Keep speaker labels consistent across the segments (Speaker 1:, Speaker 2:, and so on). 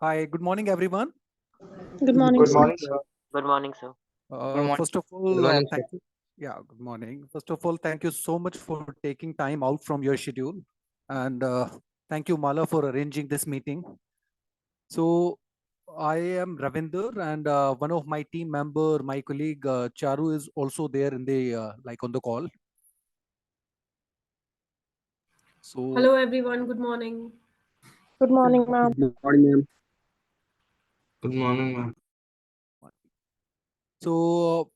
Speaker 1: Hi, good morning, everyone.
Speaker 2: Good morning,
Speaker 3: Good
Speaker 2: sir.
Speaker 3: morning, sir.
Speaker 4: Good morning, sir.
Speaker 1: First of all,
Speaker 3: Good morning,
Speaker 1: thank you. Yeah, good morning. First of all, thank you so much for taking time out from your schedule, and thank you, Mala, for arranging this meeting. So, I am Ravinder, and one of my team member, my colleague Charu, is also there in the like on the call. So,
Speaker 2: Hello, everyone. Good morning.
Speaker 5: Good morning, ma'am.
Speaker 3: Good morning, ma'am.
Speaker 6: Good morning, ma'am.
Speaker 1: so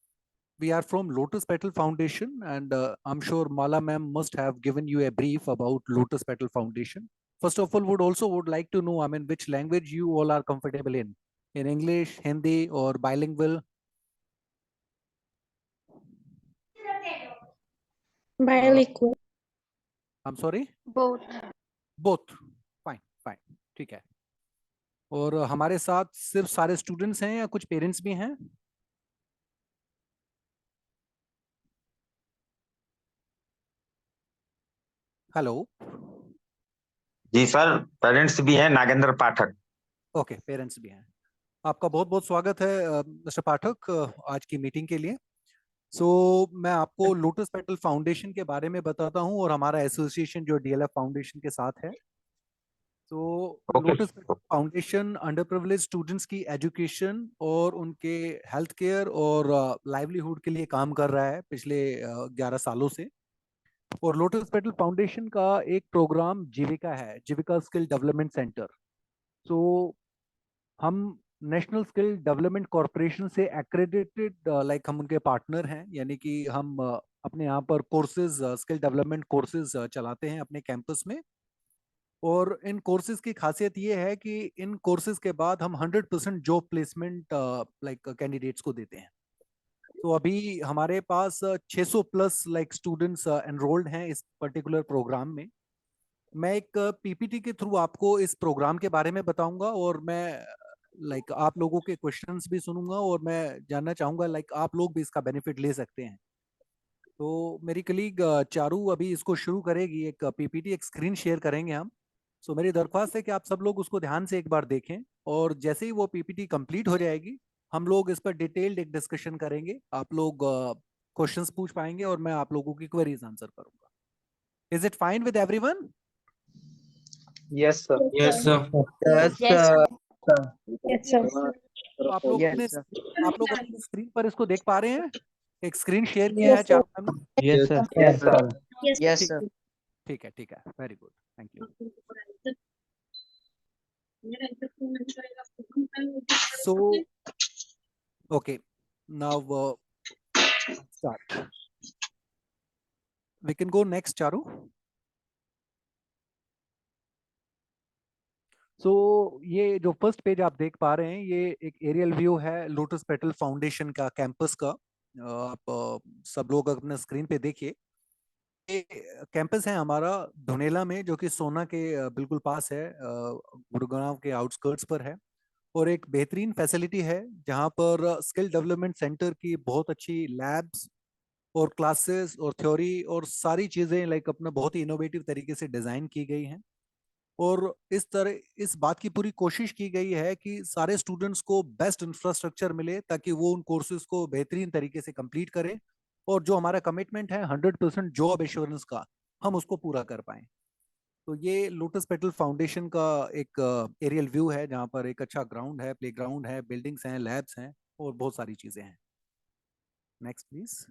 Speaker 1: we are from Lotus Petal Foundation, and I'm sure Mala ma'am must have given you a brief about Lotus Petal Foundation. First of all, would like to know, I mean, which language you all are comfortable in English, Hindi, or bilingual?
Speaker 5: Bilingual.
Speaker 1: I'm sorry,
Speaker 5: Both.
Speaker 1: both. Fine, fine, ठीक है. और हमारे साथ सिर्फ सारे students हैं या कुछ पेरेंट्स भी हैं? हेलो.
Speaker 6: जी सर, पेरेंट्स भी हैं, नागेंद्र पाठक।
Speaker 1: ओके, पेरेंट्स भी हैं. आपका बहुत बहुत स्वागत है मिस्टर पाठक आज की मीटिंग के लिए. मैं आपको लोटस पेटल फाउंडेशन के बारे में बताता हूँ और हमारा एसोसिएशन जो डीएलएफ फाउंडेशन के साथ है. Lotus petal foundation under privilege students की एजुकेशन और उनके हेल्थ केयर और लाइवलीहुड के लिए काम कर रहा है पिछले 11 सालों से. और लोटस पेटल फाउंडेशन का एक प्रोग्राम जीविका है, जीविका स्किल डेवलपमेंट सेंटर. हम नेशनल स्किल डेवलपमेंट कॉरपोरेशन से एक्रेडिटेड लाइक हम उनके पार्टनर हैं, यानी कि हम अपने यहाँ पर कोर्सेज, स्किल डेवलपमेंट कोर्सेज चलाते हैं अपने कैंपस में. और इन कोर्सेज की खासियत ये है कि इन कोर्सेज के बाद हम 100% जॉब प्लेसमेंट लाइक कैंडिडेट्स को देते हैं. तो अभी हमारे पास 600 प्लस लाइक स्टूडेंट्स एनरोल्ड हैं इस पर्टिकुलर प्रोग्राम में. मैं एक पीपीटी के थ्रू आपको इस प्रोग्राम के बारे में बताऊंगा और मैं लाइक आप लोगों के क्वेश्चंस भी सुनूंगा और मैं जानना चाहूंगा लाइक आप लोग भी इसका बेनिफिट ले सकते हैं. तो मेरी कलीग चारू अभी इसको शुरू करेगी, एक पीपीटी, एक स्क्रीन शेयर करेंगे हम. मेरी दरख्वास्त है कि आप सब लोग उसको ध्यान से एक बार देखें और जैसे ही वो पीपीटी कंप्लीट हो जाएगी हम लोग इस पर डिटेल्ड एक डिस्कशन करेंगे. आप लोग क्वेश्चंस पूछ पाएंगे और मैं आप लोगों की क्वेरीज आंसर करूंगा. Is it fine with everyone?
Speaker 3: Yes, sir.
Speaker 6: Yes, sir.
Speaker 3: Yes,
Speaker 5: Yes,
Speaker 3: sir.
Speaker 5: Yes, sir.
Speaker 1: तो आप लोग
Speaker 3: Yes,
Speaker 1: अपने स्क्रीन पर इसको देख पा रहे हैं? एक स्क्रीन शेयर किया है चारों मैम ने.
Speaker 3: Yes, sir. Yes, sir.
Speaker 5: Yes,
Speaker 3: sir.
Speaker 1: ठीक है, very good, thank you. So, okay, now start. We can go next, Charu. ये जो फर्स्ट पेज आप देख पा रहे हैं ये एक एरियल व्यू है लोटस पेटल फाउंडेशन का कैंपस का. आप सब लोग अपने स्क्रीन पे देखिए. ये कैंपस है हमारा धुनेला में, जो कि सोना के बिल्कुल पास है, गुड़गांव के आउटस्कर्ट्स पर है. और एक बेहतरीन फैसिलिटी है जहां पर स्किल डेवलपमेंट सेंटर की बहुत अच्छी लैब्स और क्लासेस और थ्योरी और सारी चीजें लाइक अपना बहुत ही इनोवेटिव तरीके से डिजाइन की गई हैं. और इस बात की पूरी कोशिश की गई है कि सारे स्टूडेंट्स को बेस्ट इंफ्रास्ट्रक्चर मिले ताकि वो उन कोर्सेज को बेहतरीन तरीके से कंप्लीट करें और जो हमारा कमिटमेंट है 100% जॉब एश्योरेंस का, हम उसको पूरा कर पाएं. तो ये लोटस पेटल फाउंडेशन का एक एरियल व्यू है जहाँ पर एक अच्छा ग्राउंड है, प्ले ग्राउंड है, बिल्डिंग्स हैं, लैब्स हैं और बहुत सारी चीजें हैं. Next please.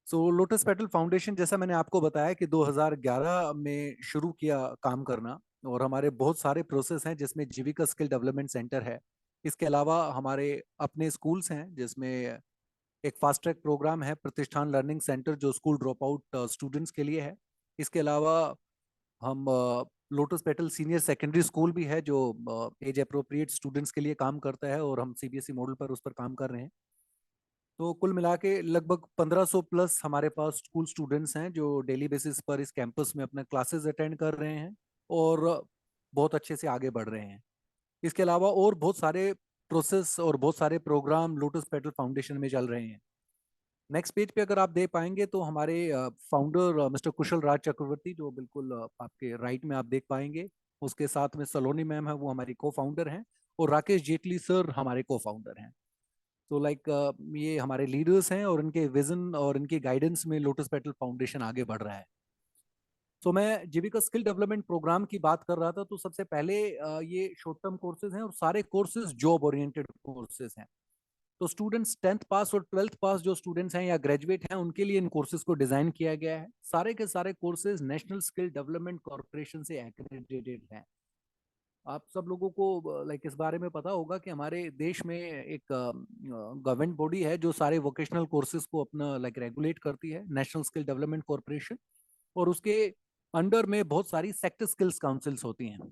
Speaker 1: Lotus petal foundation, जैसा मैंने आपको बताया कि 2011 में शुरू किया काम करना, और हमारे बहुत सारे प्रोसेस हैं जिसमें जीविका स्किल डेवलपमेंट सेंटर है. इसके अलावा हमारे अपने स्कूल्स हैं जिसमें एक फास्ट ट्रैक प्रोग्राम है, प्रतिष्ठान लर्निंग सेंटर, जो स्कूल ड्रॉप आउट स्टूडेंट्स के लिए है. इसके अलावा हम lotus petal senior secondary school भी है जो एज अप्रोप्रिएट स्टूडेंट्स के लिए काम करता है और हम सीबीएसई मॉडल पर उस पर काम कर रहे हैं. तो कुल मिला के लगभग 1500 प्लस हमारे पास स्कूल स्टूडेंट्स हैं जो डेली बेसिस पर इस कैंपस में अपने क्लासेस अटेंड कर रहे हैं और बहुत अच्छे से आगे बढ़ रहे हैं. इसके अलावा और बहुत सारे प्रोसेस और बहुत सारे प्रोग्राम लोटस पेटल फाउंडेशन में चल रहे हैं. नेक्स्ट पेज पे अगर आप दे पाएंगे तो हमारे फाउंडर मिस्टर कुशल राज चक्रवर्ती, जो बिल्कुल आपके राइट में आप देख पाएंगे, उसके साथ में सलोनी मैम है, वो हमारी को फाउंडर हैं, और राकेश जेटली सर हमारे को फाउंडर हैं। तो ये हमारे लीडर्स हैं, और इनके विजन और इनके गाइडेंस में लोटस पेटल फाउंडेशन आगे बढ़ रहा है। तो मैं जीविका स्किल डेवलपमेंट प्रोग्राम की बात कर रहा था। तो सबसे पहले ये शॉर्ट टर्म कोर्सेज हैं, और सारे कोर्सेज जॉब ओरिएंटेड कोर्सेज हैं। तो स्टूडेंट्स 10th पास और 12th पास जो स्टूडेंट्स हैं या ग्रेजुएट हैं, उनके लिए इन कोर्सेज को डिजाइन किया गया है। सारे के सारे courses national skill development corporation से एक्रेडिटेड हैं। आप सब लोगों को इस बारे में पता होगा कि हमारे देश में एक गवर्नमेंट बॉडी है जो सारे वोकेशनल कोर्सेज को अपना रेगुलेट करती है, नेशनल स्किल डेवलपमेंट कॉर्पोरेशन। और उसके अंडर में बहुत सारी सेक्टर स्किल्स काउंसिल्स होती हैं।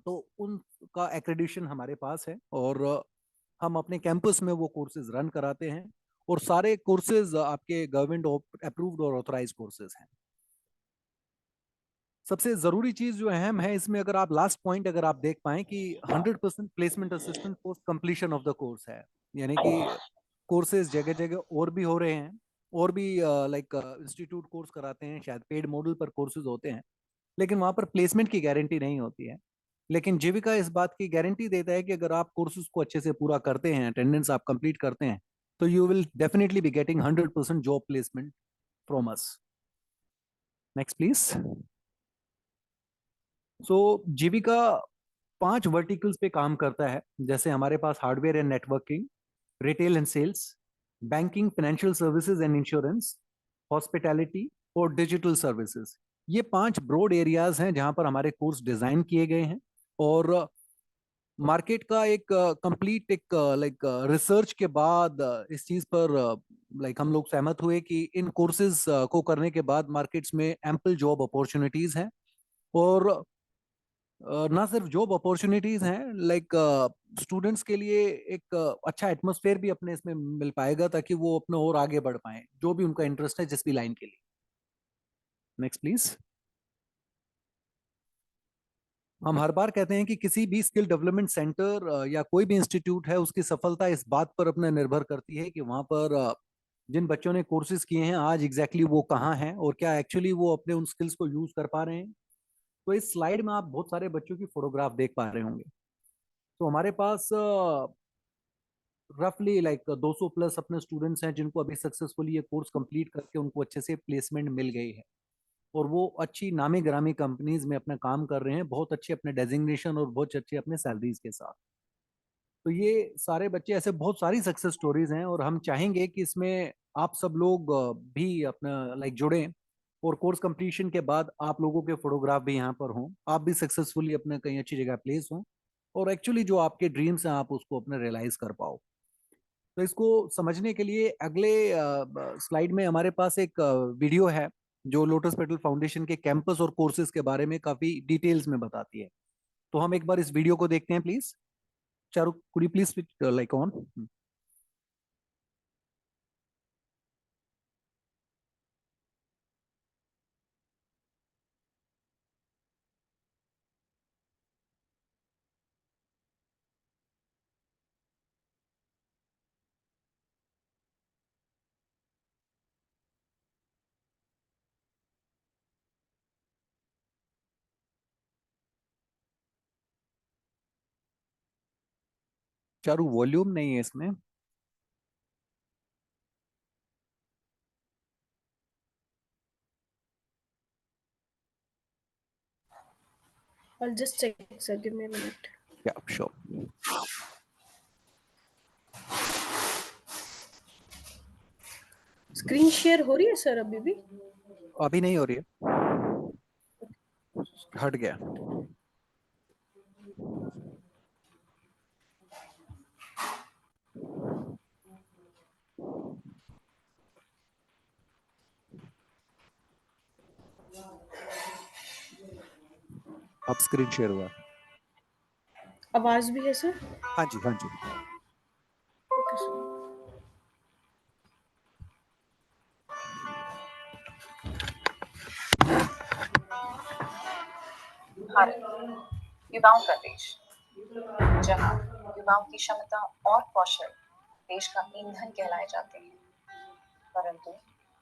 Speaker 1: तो उनका एक्रेडिशन हमारे पास है, और हम अपने कैंपस में वो कोर्सेज रन कराते हैं, और सारे कोर्सेज आपके गवर्नमेंट अप्रूव्ड और ऑथराइज्ड कोर्सेज हैं। सबसे जरूरी चीज जो अहम है इसमें, अगर आप लास्ट पॉइंट अगर आप देख पाए कि 100% placement assistant post completion of the course है। यानी कि कोर्सेज जगह जगह और भी हो रहे हैं, और भी इंस्टीट्यूट कोर्स कराते हैं, शायद पेड मॉडल पर कोर्सेज होते हैं, लेकिन वहां पर प्लेसमेंट की गारंटी नहीं होती है। लेकिन जीविका इस बात की गारंटी देता है कि अगर आप कोर्सेज को अच्छे से पूरा करते हैं, अटेंडेंस आप कंप्लीट करते हैं, तो you will definitely be getting 100% job placement from us. Next please. So Jeevika 5 verticals पे काम करता है। जैसे हमारे पास hardware and networking, retail and sales, banking, financial services and insurance, hospitality और डिजिटल सर्विसेज। ये 5 ब्रॉड एरियाज हैं जहां पर हमारे कोर्स डिजाइन किए गए हैं। और मार्केट का एक कंप्लीट एक रिसर्च के बाद इस चीज पर हम लोग सहमत हुए कि इन कोर्सेज को करने के बाद मार्केट्स में एम्पल जॉब अपॉर्चुनिटीज हैं। और ना सिर्फ जॉब अपॉर्चुनिटीज हैं, स्टूडेंट्स के लिए एक अच्छा एटमॉस्फेयर भी अपने इसमें मिल पाएगा, ताकि वो अपने और आगे बढ़ पाए जो भी उनका इंटरेस्ट है जिस भी लाइन के लिए। Next please. हम हर बार कहते हैं कि किसी भी स्किल डेवलपमेंट सेंटर या कोई भी इंस्टीट्यूट है, उसकी सफलता इस बात पर अपने निर्भर करती है कि वहां पर जिन बच्चों ने कोर्सेज किए हैं आज एग्जैक्टली वो कहाँ हैं, और क्या एक्चुअली वो अपने उन स्किल्स को यूज कर पा रहे हैं। तो इस स्लाइड में आप बहुत सारे बच्चों की फोटोग्राफ देख पा रहे होंगे। तो हमारे पास रफली 200 प्लस अपने स्टूडेंट्स हैं जिनको अभी सक्सेसफुली ये कोर्स कंप्लीट करके उनको अच्छे से प्लेसमेंट मिल गई है, और वो अच्छी नामी ग्रामी कंपनीज में अपना काम कर रहे हैं, बहुत अच्छे अपने डेजिग्नेशन और बहुत अच्छे अपने सैलरीज के साथ। तो ये सारे बच्चे, ऐसे बहुत सारी सक्सेस स्टोरीज हैं, और हम चाहेंगे कि इसमें आप सब लोग भी अपना जुड़ें, और कोर्स कंप्लीशन के बाद आप लोगों के फोटोग्राफ भी यहाँ पर हों, आप भी सक्सेसफुली अपने कहीं अच्छी जगह प्लेस हों, और एक्चुअली जो आपके ड्रीम्स हैं आप उसको अपने रियलाइज कर पाओ। तो इसको समझने के लिए अगले स्लाइड में हमारे पास एक वीडियो है जो लोटस पेटल फाउंडेशन के कैंपस और कोर्सेज के बारे में काफी डिटेल्स में बताती है। तो हम एक बार इस वीडियो को देखते हैं please. Charu, could you please like on. Charu, volume नहीं है इसमें।
Speaker 2: I'll just check, sir. Give me a minute.
Speaker 1: या श्योर।
Speaker 2: स्क्रीन शेयर हो रही है सर अभी भी?
Speaker 1: अभी नहीं हो रही है, हट गया। अब स्क्रीन शेयर हुआ।
Speaker 2: आवाज भी है सर?
Speaker 1: हाँ जी, हाँ जी।
Speaker 2: Okay sir.
Speaker 4: भारत युवाओं का देश, जहां युवाओं की क्षमता और कौशल देश का ईंधन कहलाए जाते हैं, परंतु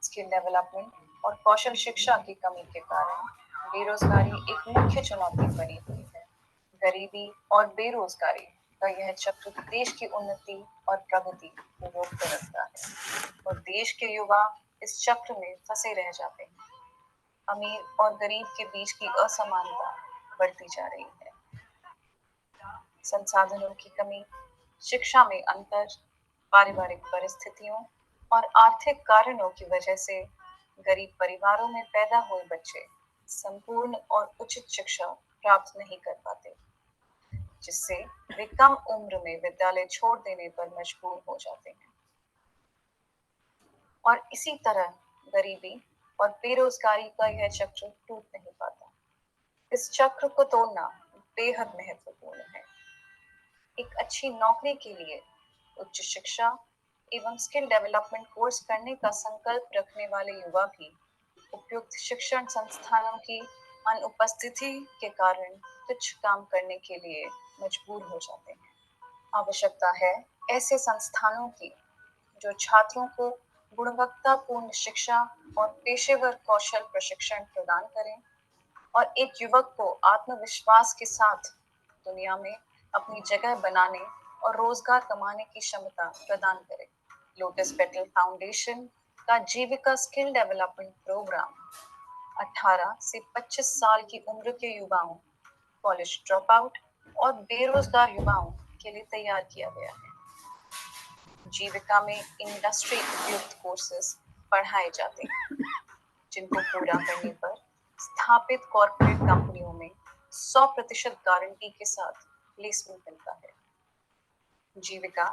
Speaker 4: स्किल डेवलपमेंट और कौशल शिक्षा की कमी के कारण बेरोजगारी एक मुख्य चुनौती बनी हुई है। गरीबी और बेरोजगारी का यह चक्र देश की उन्नति और प्रगति को रोकते रखता है और देश के युवा इस चक्र में फंसे रह जाते हैं। अमीर और गरीब के बीच की असमानता बढ़ती जा रही है। संसाधनों की कमी, शिक्षा में अंतर, पारिवारिक परिस्थितियों और आर्थिक कारणों की वजह से गरीब परिवारों में पैदा हुए बच्चे संपूर्ण और उचित शिक्षा प्राप्त नहीं कर पाते, जिससे वे कम उम्र में विद्यालय छोड़ देने पर मजबूर हो जाते हैं। और इसी तरह गरीबी और बेरोजगारी का यह चक्र टूट नहीं पाता। इस चक्र को तोड़ना बेहद महत्वपूर्ण है। एक अच्छी नौकरी के लिए उच्च शिक्षा एवं स्किल डेवलपमेंट कोर्स करने का संकल्प रखने वाले युवा भी उपयुक्त शिक्षण संस्थानों की अनुपस्थिति के कारण तुच्छ काम करने के लिए मजबूर हो जाते हैं। आवश्यकता है ऐसे संस्थानों की जो छात्रों को गुणवत्तापूर्ण शिक्षा और पेशेवर कौशल प्रशिक्षण प्रदान करें और एक युवक को आत्मविश्वास के साथ दुनिया में अपनी जगह बनाने और रोजगार कमाने की क्षमता प्रदान करें। लोटस पेटल फाउंडेशन का जीविका स्किल डेवलपमेंट प्रोग्राम 18 से 25 साल की उम्र के युवाओं, कॉलेज ड्रॉप आउट और बेरोजगार युवाओं के लिए तैयार किया गया है। जीविका में इंडस्ट्री उपयुक्त कोर्सेज पढ़ाए जाते हैं, जिनको पूरा करने पर स्थापित कॉर्पोरेट कंपनियों में 100% गारंटी के साथ प्लेसमेंट मिलता है। जीविका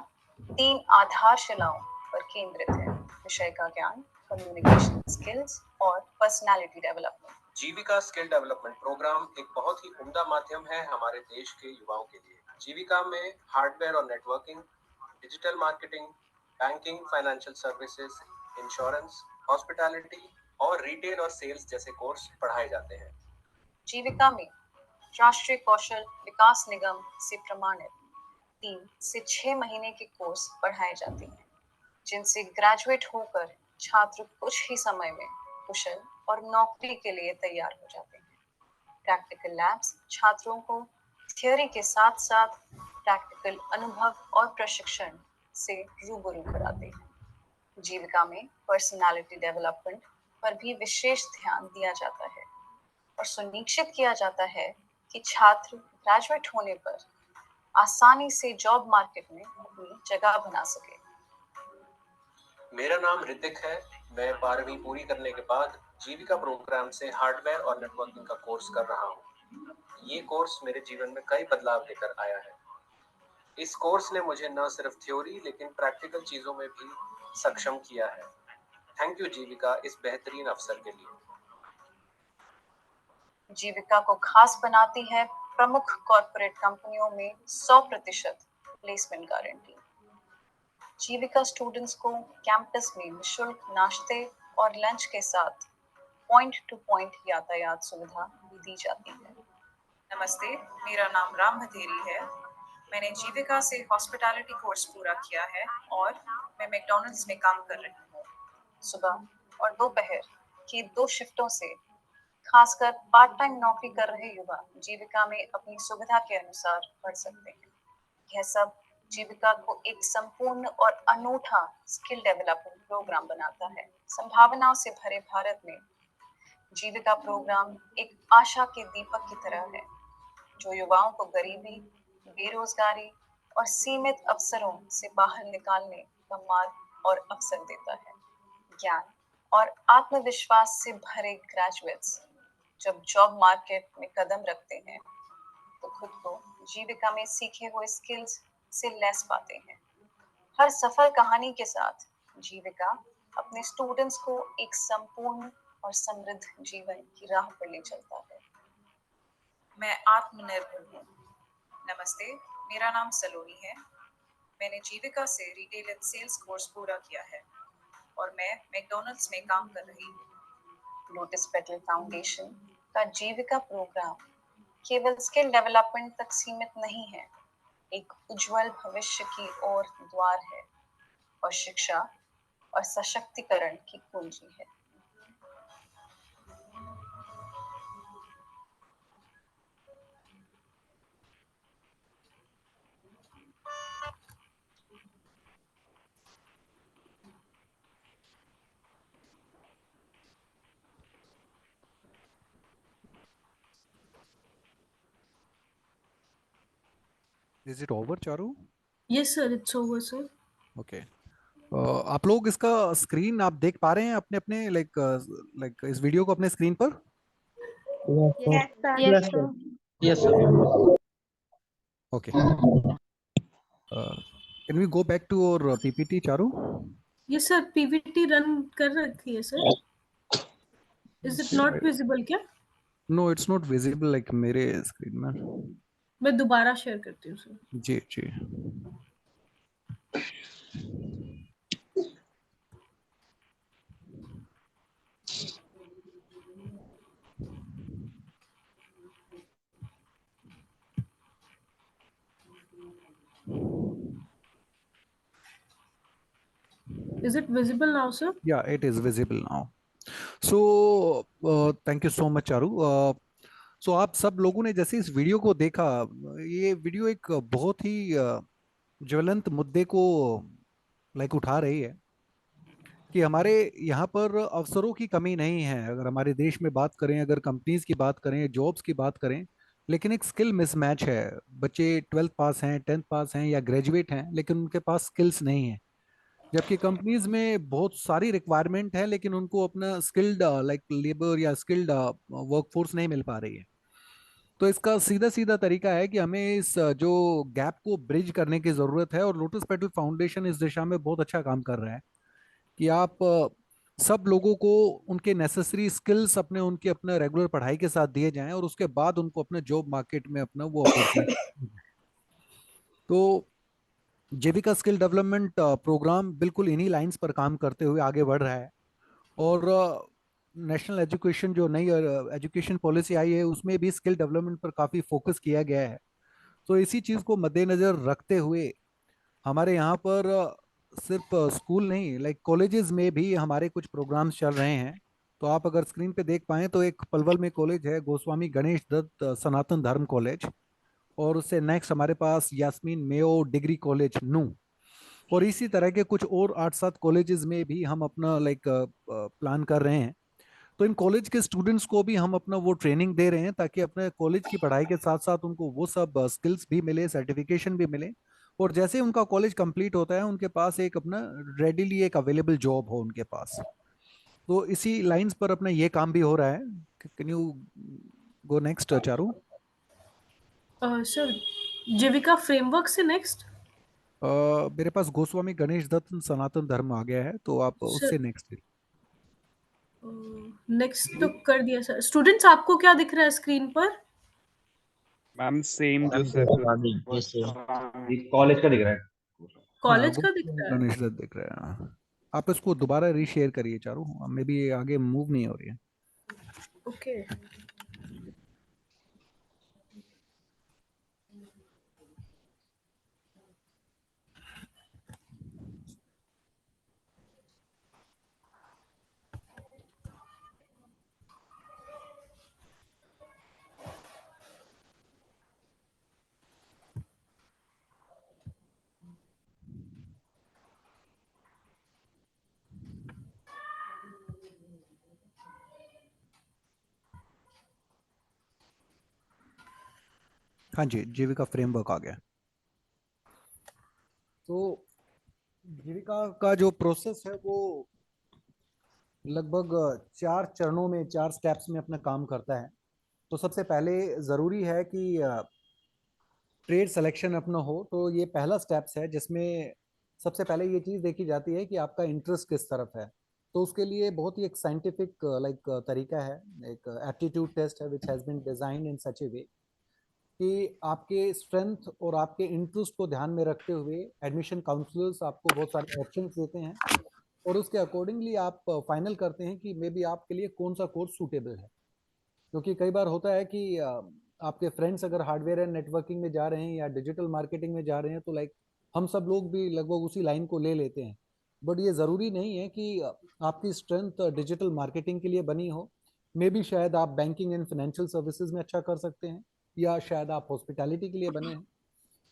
Speaker 4: 3 आधारशिलाओं पर केंद्रित है: विषय का ज्ञान, कम्युनिकेशन स्किल्स और पर्सनालिटी डेवलपमेंट।
Speaker 7: जीविका स्किल डेवलपमेंट प्रोग्राम एक बहुत ही उम्दा माध्यम है हमारे देश के युवाओं के लिए। जीविका में हार्डवेयर और networking, digital marketing, banking, financial services, insurance, hospitality और रिटेल और सेल्स जैसे कोर्स पढ़ाए जाते हैं।
Speaker 4: जीविका में राष्ट्रीय कौशल विकास निगम से प्रमाणित 3 से 6 महीने के कोर्स पढ़ाए जाते हैं, जिनसे ग्रेजुएट होकर छात्र कुछ ही समय में कुशल और नौकरी के लिए तैयार हो जाते हैं। प्रैक्टिकल लैब्स छात्रों को थ्योरी के साथ साथ प्रैक्टिकल अनुभव और प्रशिक्षण से रूबरू कराते हैं। जीविका में पर्सनालिटी डेवलपमेंट पर भी विशेष ध्यान दिया जाता है और सुनिश्चित किया जाता है कि छात्र ग्रेजुएट होने पर आसानी से जॉब मार्केट में अपनी जगह बना सके।
Speaker 7: मेरा नाम ऋतिक है। मैं 12वीं पूरी करने के बाद जीविका प्रोग्राम से हार्डवेयर और नेटवर्किंग का कोर्स कर रहा हूँ। ये कोर्स मेरे जीवन में कई बदलाव लेकर आया है। इस कोर्स ने मुझे न सिर्फ थ्योरी लेकिन प्रैक्टिकल चीजों में भी सक्षम किया है। थैंक यू जीविका इस बेहतरीन अवसर के लिए।
Speaker 4: जीविका को खास बनाती है प्रमुख कॉर्पोरेट कंपनियों में 100% प्लेसमेंट गारंटी। जीविका स्टूडेंट्स को कैंपस में निःशुल्क नाश्ते और लंच के साथ पॉइंट टू पॉइंट यातायात सुविधा भी दी जाती है। नमस्ते, मेरा नाम राम भतेरी है। मैंने जीविका से हॉस्पिटैलिटी कोर्स पूरा किया है और मैं मैकडॉनल्ड्स में काम कर रही हूँ। सुबह और दोपहर की 2 शिफ्टों से खासकर पार्ट टाइम नौकरी कर रहे युवा जीविका में अपनी सुविधा के अनुसार पढ़ सकते हैं। यह सब जीविका को एक संपूर्ण और अनूठा स्किल डेवलपमेंट प्रोग्राम बनाता है। संभावनाओं से भरे भारत में जीविका प्रोग्राम एक आशा के दीपक की तरह है, जो युवाओं को गरीबी, बेरोजगारी और सीमित अवसरों से बाहर निकालने का मार्ग और अवसर देता है। ज्ञान और आत्मविश्वास से भरे ग्रेजुएट्स जब जॉब मार्केट में कदम रखते हैं तो खुद को जीविका में सीखे हुए स्किल्स से लैस पाते हैं। हर सफल कहानी के साथ जीविका अपने स्टूडेंट्स को एक संपूर्ण और समृद्ध जीवन की राह पर ले चलता है। मैं आत्मनिर्भर हूँ। नमस्ते, मेरा नाम सलोनी है। मैंने जीविका से रिटेल एंड सेल्स कोर्स पूरा किया है और मैं मैकडॉनल्ड्स में काम कर रही हूँ। लोटस पेटल फाउंडेशन का जीविका प्रोग्राम केवल स्किल डेवलपमेंट तक सीमित नहीं है, एक उज्जवल भविष्य की ओर द्वार है और शिक्षा और सशक्तिकरण की कुंजी है।
Speaker 1: Is it over Charu?
Speaker 2: Yes, sir. It's over, sir.
Speaker 1: Okay, आप लोग इसका स्क्रीन आप देख पा रहे हैं अपने अपने लाइक लाइक इस वीडियो को अपने स्क्रीन पर?
Speaker 5: Yes, sir.
Speaker 3: Yes, sir. Yes, sir.
Speaker 1: Okay, can we go back to our PPT Charu?
Speaker 2: Yes, sir. PVT run कर रखी है, sir. Is it not visible क्या?
Speaker 1: No, it's not visible like मेरे screen में।
Speaker 2: मैं दोबारा शेयर करती हूँ, सर.
Speaker 1: जी जी।
Speaker 2: Is it visible now, sir?
Speaker 1: Yeah, it is visible now. So thank you so much Charu. So आप सब लोगों ने जैसे इस वीडियो को देखा, ये वीडियो एक बहुत ही ज्वलंत मुद्दे को लाइक उठा रही है कि हमारे यहाँ पर अवसरों की कमी नहीं है। अगर हमारे देश में बात करें, अगर कंपनीज की बात करें, जॉब्स की बात करें, लेकिन एक स्किल मिसमैच है। बच्चे 12th पास हैं, 10th पास हैं या ग्रेजुएट हैं, लेकिन उनके पास स्किल्स नहीं है। जबकि कंपनीज में बहुत सारी रिक्वायरमेंट है, लेकिन उनको अपना स्किल्ड लाइक लेबर या स्किल्ड वर्कफोर्स नहीं मिल पा रही है। तो इसका सीधा सीधा तरीका है कि हमें इस जो गैप को ब्रिज करने की जरूरत है, और लोटस पेटल फाउंडेशन इस दिशा में बहुत अच्छा काम कर रहा है कि आप सब लोगों को उनके नेसेसरी स्किल्स अपने उनके अपने रेगुलर पढ़ाई के साथ दिए जाएं, और उसके बाद उनको अपने जॉब मार्केट में अपना वो अपॉर्चुनिटी। तो जेविका स्किल डेवलपमेंट प्रोग्राम बिल्कुल इन्हीं लाइंस पर काम करते हुए आगे बढ़ रहा है। और नेशनल एजुकेशन जो नई एजुकेशन पॉलिसी आई है, उसमें भी स्किल डेवलपमेंट पर काफ़ी फोकस किया गया है। तो इसी चीज़ को मद्देनज़र रखते हुए हमारे यहाँ पर सिर्फ स्कूल नहीं, लाइक कॉलेजेस में भी हमारे कुछ प्रोग्राम्स चल रहे हैं। तो आप अगर स्क्रीन पे देख पाएं तो एक पलवल में कॉलेज है, गोस्वामी गणेश दत्त सनातन धर्म कॉलेज, और उससे नेक्स्ट हमारे पास यास्मीन मेयो डिग्री कॉलेज नू। और इसी तरह के कुछ और 8-7 कॉलेजेस में भी हम अपना लाइक प्लान कर रहे हैं। तो इन कॉलेज के स्टूडेंट्स को भी हम अपना वो ट्रेनिंग दे रहे हैं, ताकि अपने कॉलेज की पढ़ाई के साथ साथ उनको वो सब स्किल्स भी मिले, सर्टिफिकेशन भी मिले, और जैसे उनका कॉलेज कंप्लीट होता है उनके पास एक अपना रेडिली एक अवेलेबल जॉब हो उनके पास। तो इसी लाइंस पर अपना ये काम भी हो रहा है। Can you go next Charu?
Speaker 2: Sir, Jeevika framework से नेक्स्ट।
Speaker 1: मेरे पास गोस्वामी गणेश दत्त सनातन धर्म आ गया है, तो आप उससे नेक्स्ट।
Speaker 2: नेक्स्ट तो कर दिया सर। स्टूडेंट्स, आपको क्या दिख रहा है स्क्रीन पर?
Speaker 8: मैम सेम जो सर
Speaker 3: कॉलेज का दिख रहा है।
Speaker 2: कॉलेज का दिख रहा है।
Speaker 1: गणेश दत्त दिख रहा है। आप इसको दोबारा रीशेयर करिए चारू, मे भी ये आगे मूव नहीं हो रही है।
Speaker 2: ओके।
Speaker 1: हाँ जी, जीविका फ्रेमवर्क आ गया। तो जीविका का जो प्रोसेस है वो लगभग 4 चरणों में, 4 स्टेप्स में अपना काम करता है। तो सबसे पहले ज़रूरी है कि ट्रेड सिलेक्शन अपना हो। तो ये पहला स्टेप्स है, जिसमें सबसे पहले ये चीज़ देखी जाती है कि आपका इंटरेस्ट किस तरफ है। तो उसके लिए बहुत ही एक साइंटिफिक लाइक तरीका है, एक एप्टीट्यूड टेस्ट है which has been designed in such a way कि आपके स्ट्रेंथ और आपके इंटरेस्ट को ध्यान में रखते हुए एडमिशन काउंसलर्स आपको बहुत सारे ऑप्शंस देते हैं, और उसके अकॉर्डिंगली आप फाइनल करते हैं कि मे बी आपके लिए कौन सा कोर्स सूटेबल है। क्योंकि कई बार होता है कि आपके फ्रेंड्स अगर हार्डवेयर एंड नेटवर्किंग में जा रहे हैं या डिजिटल मार्केटिंग में जा रहे हैं, तो लाइक हम सब लोग भी लगभग उसी लाइन को ले लेते हैं। बट ये ज़रूरी नहीं है कि आपकी स्ट्रेंथ डिजिटल मार्केटिंग के लिए बनी हो। मे बी शायद आप बैंकिंग एंड फाइनेंशियल सर्विसेज में अच्छा कर सकते हैं, या शायद आप हॉस्पिटैलिटी के लिए बने हैं।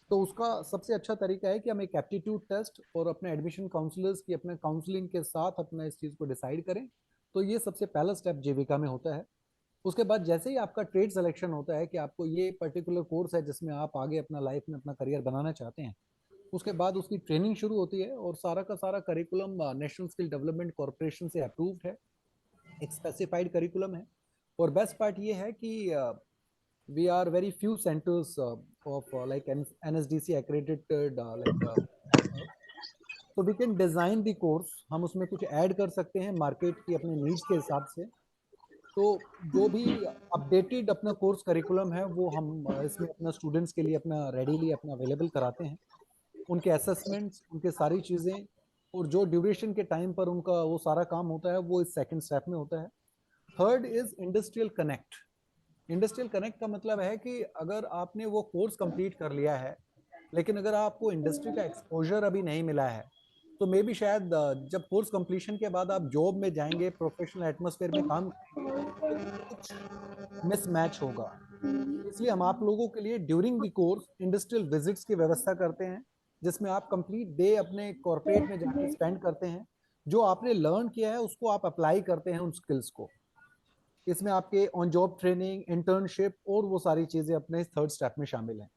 Speaker 1: तो उसका सबसे अच्छा तरीका है कि हम एक एप्टीट्यूड टेस्ट और अपने एडमिशन काउंसलर्स की अपने काउंसलिंग के साथ अपना इस चीज़ को डिसाइड करें। तो ये सबसे पहला स्टेप जीविका में होता है। उसके बाद जैसे ही आपका ट्रेड सिलेक्शन होता है कि आपको ये पर्टिकुलर कोर्स है जिसमें आप आगे अपना लाइफ में अपना करियर बनाना चाहते हैं, उसके बाद उसकी ट्रेनिंग शुरू होती है और सारा का सारा curriculum national skill development corporation से अप्रूव्ड है, एक स्पेसिफाइड करिकुलम है। और बेस्ट पार्ट ये है कि we are very few centers of like NSDC accredited so we can design the course, हम उसमें कुछ ऐड कर सकते हैं मार्केट की अपने नीड्स के हिसाब से। तो जो भी अपडेटेड अपना कोर्स करिकुलम है वो हम इसमें अपना स्टूडेंट्स के लिए अपना रेडीली अपना अवेलेबल कराते हैं। उनके असेसमेंट्स, उनके सारी चीज़ें और जो ड्यूरेशन के टाइम पर उनका वो सारा काम होता है वो इस सेकंड स्टेप में होता है। Third is industrial connect. Industrial connect का मतलब है कि अगर आपने वो कोर्स कंप्लीट कर लिया है लेकिन अगर आपको इंडस्ट्री का एक्सपोजर अभी नहीं मिला है तो मे बी शायद जब कोर्स कंप्लीशन के बाद आप जॉब में जाएंगे, प्रोफेशनल एटमॉस्फेयर में काम करेंगे, कुछ मिसमैच होगा। इसलिए हम आप लोगों के लिए during the course industrial visits की व्यवस्था करते हैं जिसमें आप कंप्लीट डे अपने कॉर्पोरेट में जाके स्पेंड करते हैं, जो आपने लर्न किया है उसको आप अप्लाई करते हैं उन स्किल्स को। इसमें आपके ऑन जॉब ट्रेनिंग, इंटर्नशिप और वो सारी चीज़ें अपने थर्ड स्टेप में शामिल हैं।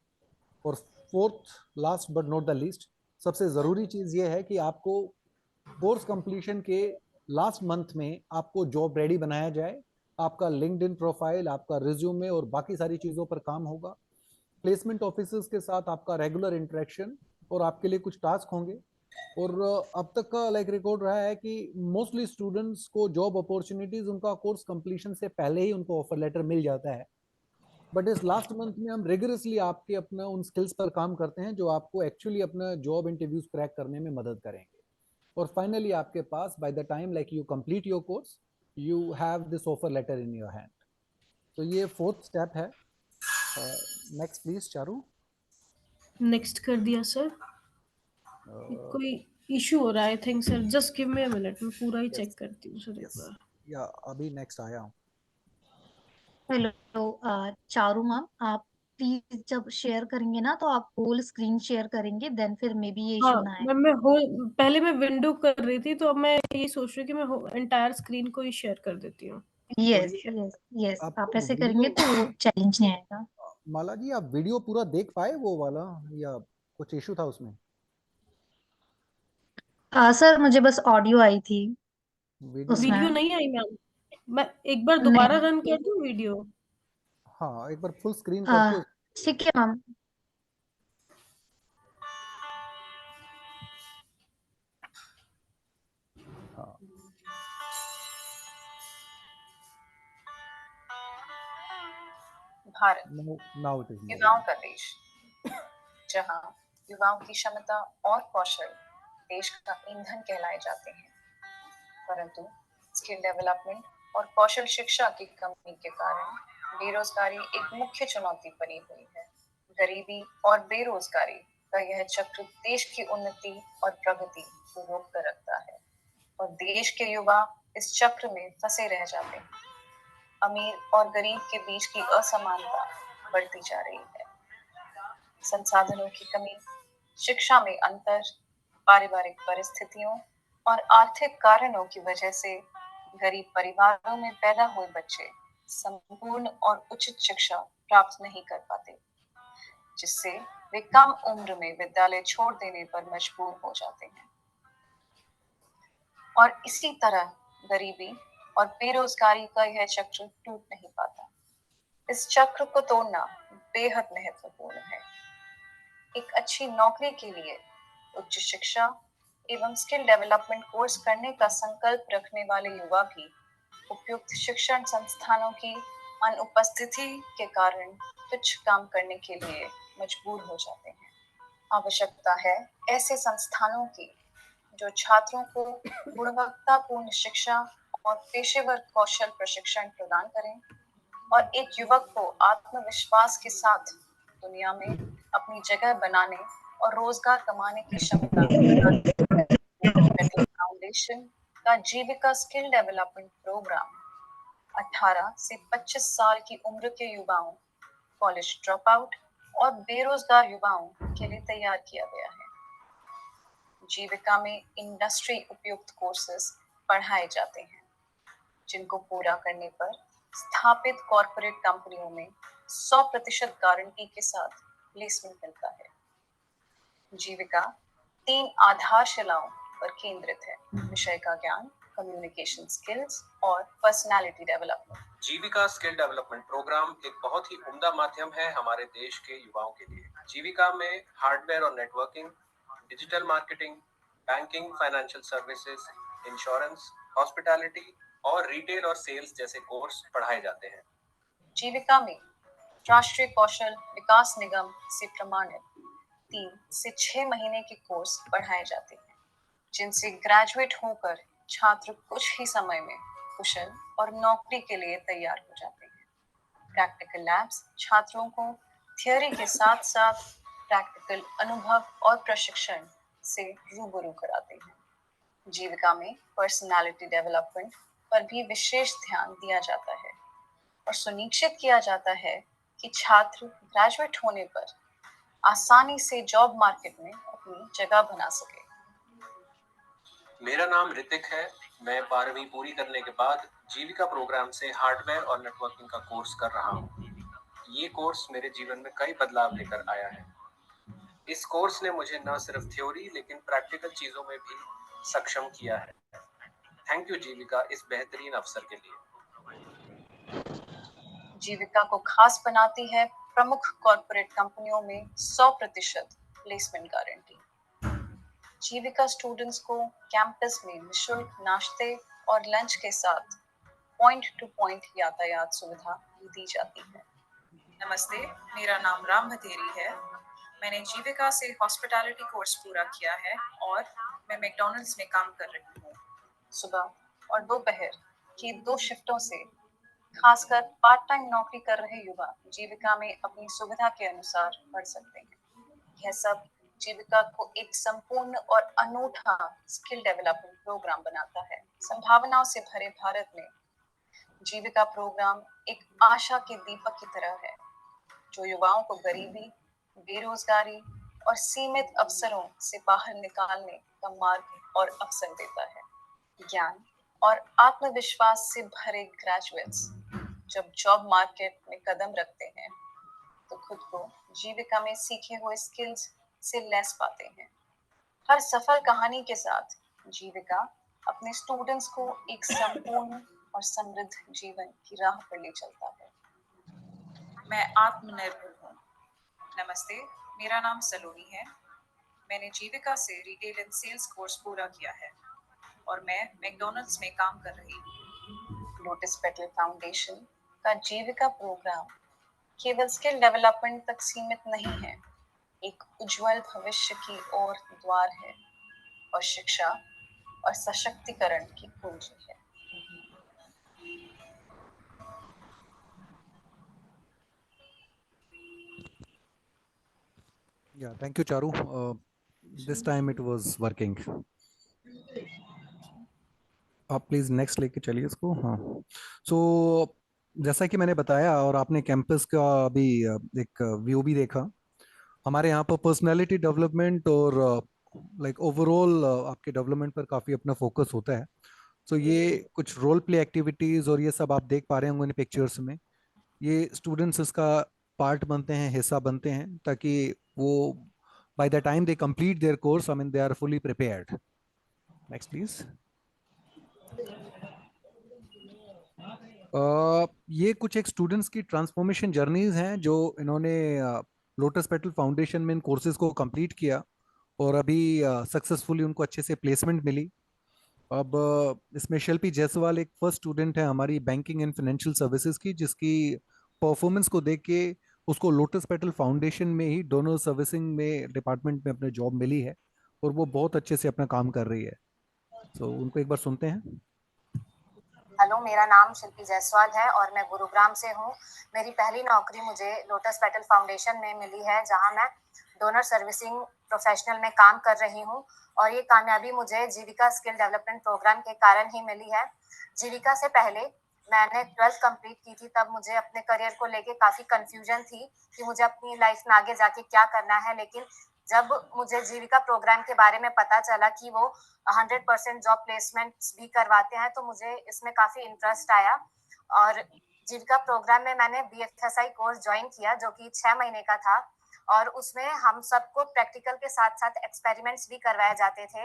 Speaker 1: और fourth last but not the least, सबसे ज़रूरी चीज़ ये है कि आपको कोर्स कंप्लीशन के लास्ट मंथ में आपको जॉब रेडी बनाया जाए। आपका लिंक्डइन प्रोफाइल, आपका रिज्यूमे और बाकी सारी चीज़ों पर काम होगा। प्लेसमेंट ऑफिसर्स के साथ आपका रेगुलर इंटरेक्शन और आपके लिए कुछ टास्क होंगे। और अब तक का लाइक रिकॉर्ड रहा है कि मोस्टली स्टूडेंट्स को जॉब अपॉर्चुनिटीज उनका कोर्स कंप्लीशन से पहले ही उनको ऑफर लेटर मिल जाता है। बट इस लास्ट मंथ में हम रिगरसली आपके अपना उन स्किल्स पर काम करते हैं जो आपको एक्चुअली अपना जॉब इंटरव्यूज क्रैक करने में मदद करेंगे। और फाइनली आपके पास by the time like you complete your course you have this offer letter in your hand. तो ये फोर्थ स्टेप है। Next please Charu.
Speaker 2: नेक्स्ट कर दिया सर। कोई इशू हो रहा है I think sir, just give me a minute, मैं पूरा ही चेक करती हूँ सर एक बार।
Speaker 1: या अभी नेक्स्ट आया हूँ।
Speaker 5: हेलो चारू मैम, आप प्लीज जब शेयर करेंगे ना तो आप होल स्क्रीन शेयर करेंगे, देन फिर मे बी ये
Speaker 2: हाँ
Speaker 5: इशू ना आए।
Speaker 2: मैं पहले मैं विंडो कर रही थी तो अब मैं ये सोच रही हूँ कि मैं एंटायर स्क्रीन को ही शेयर कर देती हूँ।
Speaker 5: यस यस यस, आप
Speaker 1: आपको
Speaker 5: ऐसे करेंगे तो वो चैलेंज नहीं आएगा।
Speaker 1: माला जी आप वीडियो पूरा देख पाए वो वाला या कुछ इशू था उसमें?
Speaker 5: सर मुझे बस ऑडियो आई थी
Speaker 1: वीडियो
Speaker 2: वीडियो
Speaker 5: उसमें।
Speaker 2: नहीं आई मैम, मैं एक बार दोबारा
Speaker 5: नहीं,
Speaker 2: रन कर दूँ वीडियो?
Speaker 1: हाँ एक बार फुल स्क्रीन
Speaker 5: आ,
Speaker 1: करके
Speaker 5: ठीक है मैम।
Speaker 1: हाँ
Speaker 4: भारत
Speaker 1: नाउ इट इज
Speaker 4: युवाओं का देश, जहां युवाओं की क्षमता और कौशल देश का ईंधन कहलाए जाते हैं, परंतु स्किल डेवलपमेंट और कौशल शिक्षा की कमी के कारण बेरोजगारी एक मुख्य चुनौती बनी हुई है। गरीबी और बेरोजगारी का यह चक्र देश की उन्नति और प्रगति को रोक कर रखता है और देश के युवा इस चक्र में फंसे रह जाते हैं। अमीर और गरीब के बीच की असमानता बढ़ती जा रही है। संसाधनों की कमी, शिक्षा में अंतर, पारिवारिक परिस्थितियों और आर्थिक कारणों की वजह से गरीब परिवारों में पैदा हुए बच्चे संपूर्ण और उचित शिक्षा प्राप्त नहीं कर पाते, जिससे वे कम उम्र में विद्यालय छोड़ देने पर मजबूर हो जाते हैं। और इसी तरह गरीबी और बेरोजगारी का यह चक्र टूट नहीं पाता। इस चक्र को तोड़ना बेहद महत्वपूर्ण है। एक अच्छी नौकरी के लिए उच्च शिक्षा एवं स्किल डेवलपमेंट कोर्स करने का संकल्प रखने वाले युवा भी उपयुक्त शिक्षण संस्थानों की अनुपस्थिति के कारण तुच्छ काम करने के लिए मजबूर हो जाते हैं। आवश्यकता है ऐसे संस्थानों की जो छात्रों को गुणवत्तापूर्ण शिक्षा और पेशेवर कौशल प्रशिक्षण प्रदान करें और एक युवक को आत्मविश्वास के साथ दुनिया में अपनी जगह बनाने और रोजगार कमाने की क्षमता फाउंडेशन का जीविका स्किल डेवलपमेंट प्रोग्राम 18 से 25 साल की उम्र के युवाओं, कॉलेज ड्रॉप आउट और बेरोजगार युवाओं के लिए तैयार किया गया है। जीविका में इंडस्ट्री उपयुक्त कोर्सेज पढ़ाए जाते हैं, जिनको पूरा करने पर स्थापित कॉर्पोरेट कंपनियों में 100% गारंटी के साथ प्लेसमेंट मिलता है। जीविका 3 आधारशिलाओं पर केंद्रित है: विषय का ज्ञान, कम्युनिकेशन स्किल्स और पर्सनालिटी डेवलपमेंट।
Speaker 7: जीविका स्किल डेवलपमेंट प्रोग्राम एक बहुत ही उम्दा माध्यम है हमारे देश के युवाओं के लिए। जीविका में हार्डवेयर और networking, digital marketing, banking, financial services, insurance, hospitality और रिटेल और सेल्स जैसे कोर्स पढ़ाए जाते हैं।
Speaker 4: जीविका में राष्ट्रीय कौशल विकास निगम से प्रमाणित 3 से 6 महीने के कोर्स पढ़ाए जाते हैं, जिनसे ग्रेजुएट होकर छात्र कुछ ही समय में कुशल और नौकरी के लिए तैयार हो जाते हैं। प्रैक्टिकल लैब्स छात्रों को थ्योरी के साथ साथ प्रैक्टिकल अनुभव और प्रशिक्षण से रूबरू कराते हैं। जीविका में पर्सनालिटी डेवलपमेंट पर भी विशेष ध्यान दिया जाता है और सुनिश्चित किया जाता है कि छात्र ग्रेजुएट होने पर आसानी से जॉब मार्केट में अपनी जगह बना सके।
Speaker 7: मेरा नाम ऋतिक है। मैं 12वीं पूरी करने के बाद जीविका प्रोग्राम से हार्डवेयर और नेटवर्किंग का कोर्स कर रहा हूँ। ये कोर्स मेरे जीवन में कई बदलाव लेकर आया है। इस कोर्स ने मुझे न सिर्फ थ्योरी लेकिन प्रैक्टिकल चीजों में भी सक्षम किया है। थैंक यू जीविका इस बेहतरीन अवसर के लिए।
Speaker 4: जीविका को खास बनाती है प्रमुख कॉर्पोरेट कंपनियों में 100% प्लेसमेंट गारंटी। जीविका स्टूडेंट्स को कैंपस में निःशुल्क नाश्ते और लंच के साथ पॉइंट टू पॉइंट यातायात सुविधा भी दी जाती है।
Speaker 9: नमस्ते, मेरा नाम राम भतेरी है। मैंने जीविका से हॉस्पिटैलिटी कोर्स पूरा किया है और मैं मैकडॉनल्ड्स में काम कर रही हूँ।
Speaker 4: सुबह और दोपहर की 2 शिफ्टों से खासकर पार्ट टाइम नौकरी कर रहे युवा जीविका में अपनी सुविधा के अनुसार पढ़ सकते हैं। यह सब जीविका को एक संपूर्ण और अनूठा स्किल डेवलपमेंट प्रोग्राम बनाता है। संभावनाओं से भरे भारत में जीविका प्रोग्राम एक आशा के दीपक की तरह है, जो युवाओं को गरीबी, बेरोजगारी और सीमित अवसरों से बाहर निकालने का मार्ग और अवसर देता है। ज्ञान और आत्मविश्वास से भरे ग्रेजुएट्स जब जॉब मार्केट में कदम रखते हैं तो खुद को जीविका में सीखे हुए स्किल्स से लैस पाते हैं। हर सफल कहानी के साथ जीविका अपने स्टूडेंट्स को एक संपूर्ण और समृद्ध जीवन की राह पर ले चलता है।
Speaker 9: मैं आत्मनिर्भर हूँ। नमस्ते, मेरा नाम सलोनी है। मैंने जीविका से रिटेल एंड सेल्स कोर्स पूरा किया है और मैं मैकडॉनल्ड्स में काम कर रही हूँ।
Speaker 4: लोटस पेटल फाउंडेशन का जीविका प्रोग्राम केवल स्किल डेवलपमेंट तक सीमित नहीं है, एक उज्जवल भविष्य की ओर द्वार है और शिक्षा और सशक्तिकरण की कुंजी है।
Speaker 1: Yeah, thank you, Charu. This time it was working. आप प्लीज नेक्स्ट लेके चलिए इसको। हाँ, सो जैसा कि मैंने बताया और आपने कैंपस का भी एक व्यू भी देखा, हमारे यहाँ पर पर्सनालिटी डेवलपमेंट और लाइक ओवरऑल आपके डेवलपमेंट पर काफ़ी अपना फोकस होता है। सो ये कुछ रोल प्ले एक्टिविटीज़ और ये सब आप देख पा रहे होंगे इन पिक्चर्स में। ये स्टूडेंट्स इसका पार्ट बनते हैं, हिस्सा बनते हैं, ताकि वो by the time they complete their course, I mean they are fully prepared. Next please. ये कुछ एक स्टूडेंट्स की ट्रांसफॉर्मेशन जर्नीज हैं जो इन्होंने लोटस पेटल फाउंडेशन में इन कोर्सेज को कंप्लीट किया और अभी सक्सेसफुली उनको अच्छे से प्लेसमेंट मिली। अब इसमें शिल्पी जायसवाल एक फर्स्ट स्टूडेंट है हमारी बैंकिंग एंड फाइनेंशियल सर्विसेज की, जिसकी परफॉर्मेंस को देख के उसको लोटस पेटल फाउंडेशन में ही डोनर सर्विसिंग में डिपार्टमेंट में अपने जॉब मिली है और वो बहुत अच्छे से अपना काम कर रही है। तो उनको एक बार सुनते हैं।
Speaker 10: हेलो, मेरा नाम शिल्पी जायसवाल है और मैं गुरुग्राम से हूँ। मेरी पहली नौकरी मुझे लोटस पेटल फाउंडेशन में मिली है, जहाँ मैं डोनर सर्विसिंग प्रोफेशनल में काम कर रही हूँ और ये कामयाबी मुझे जीविका स्किल डेवलपमेंट प्रोग्राम के कारण ही मिली है। जीविका से पहले मैंने 12th कंप्लीट की थी, तब मुझे अपने करियर को लेके काफ़ी कंफ्यूजन थी कि मुझे अपनी लाइफ में आगे जाके क्या करना है। लेकिन जब मुझे जीविका प्रोग्राम के बारे में पता चला कि वो 100% जॉब प्लेसमेंट्स भी करवाते हैं, तो मुझे इसमें काफ़ी इंटरेस्ट आया। और जीविका प्रोग्राम में मैंने BFSI कोर्स ज्वाइन किया जो कि 6 महीने का था और उसमें हम सबको प्रैक्टिकल के साथ साथ एक्सपेरिमेंट्स भी करवाए जाते थे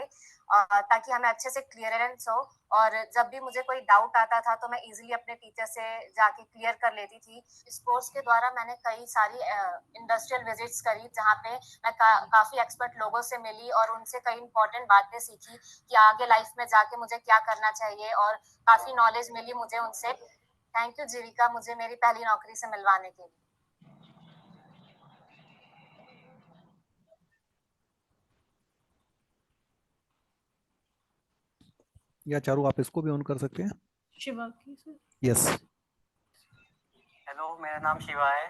Speaker 10: ताकि हमें अच्छे से क्लियरेंस हो। और जब भी मुझे कोई डाउट आता था तो मैं इजीली अपने टीचर से जाके क्लियर कर लेती थी। इस कोर्स के द्वारा मैंने कई सारी इंडस्ट्रियल विजिट्स करी जहाँ पे मैं काफी एक्सपर्ट लोगों से मिली और उनसे कई इंपॉर्टेंट बातें सीखी कि आगे लाइफ में जाके मुझे क्या करना चाहिए और काफी नॉलेज मिली मुझे उनसे। थैंक यू जीविका मुझे मेरी पहली नौकरी से मिलवाने के लिए।
Speaker 1: या चारू आप इसको भी ऑन कर सकते हैं।
Speaker 2: शिवा की सर।
Speaker 1: यस।
Speaker 11: हेलो, मेरा नाम शिवा है।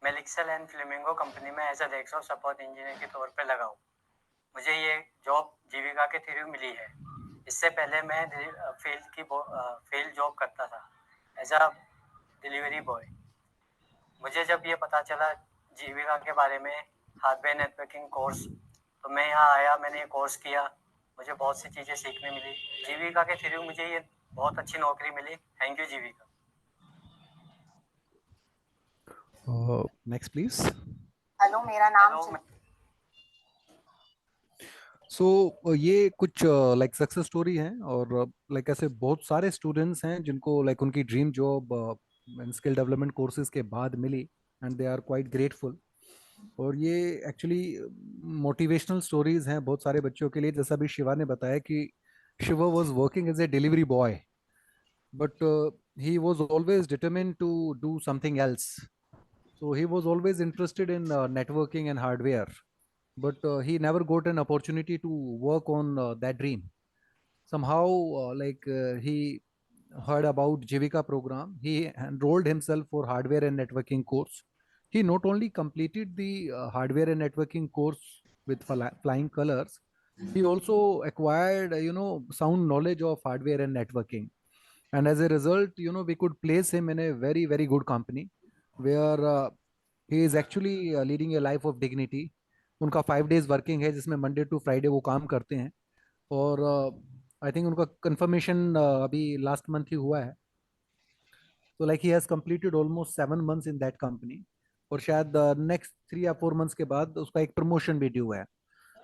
Speaker 11: मैं लिक्सल एंड फ्लेमिंगो कंपनी में as a desktop support engineer के तौर पे लगा हूँ। मुझे ये जॉब जीविका के थ्रू मिली है। इससे पहले मैं फील्ड जॉब करता था एज अ डिलीवरी बॉय। मुझे जब ये पता चला जीविका के बारे में हार्डवेयर नेटवर्किंग कोर्स, तो मैं यहाँ आया, मैंने ये कोर्स किया, मुझे बहुत सी चीज़ें सीखने मिली। जीविका के थ्रू मुझे ये बहुत अच्छी नौकरी मिली। Thank you Jeevika.
Speaker 1: Next please.
Speaker 10: Hello, मेरा नाम
Speaker 1: ये कुछ लाइक सक्सेस स्टोरी है और लाइक ऐसे बहुत सारे स्टूडेंट्स हैं जिनको लाइक उनकी dream job skill development courses के बाद मिली and they are quite grateful. और ये एक्चुअली मोटिवेशनल स्टोरीज हैं बहुत सारे बच्चों के लिए। जैसा भी शिवा ने बताया कि Shiva was working as a delivery boy but he was always determined to do something else. So he was always interested in networking and hardware, but he never got an opportunity to work on that dream. Somehow, he heard about Jivika program. He enrolled himself for hardware and networking course. He not only completed the hardware and networking course with flying colors, he also acquired sound knowledge of hardware and networking. And as a result, we could place him in a very very good company where he is actually leading a life of dignity. उनका 5 days working है जिसमें Monday to Friday वो काम करते हैं और I think उनका confirmation अभी लास्ट मंथ ही हुआ है। तो like he has completed almost 7 months in that company और शायद नेक्स्ट 3 या 4 months के बाद उसका एक प्रमोशन भी ड्यू है।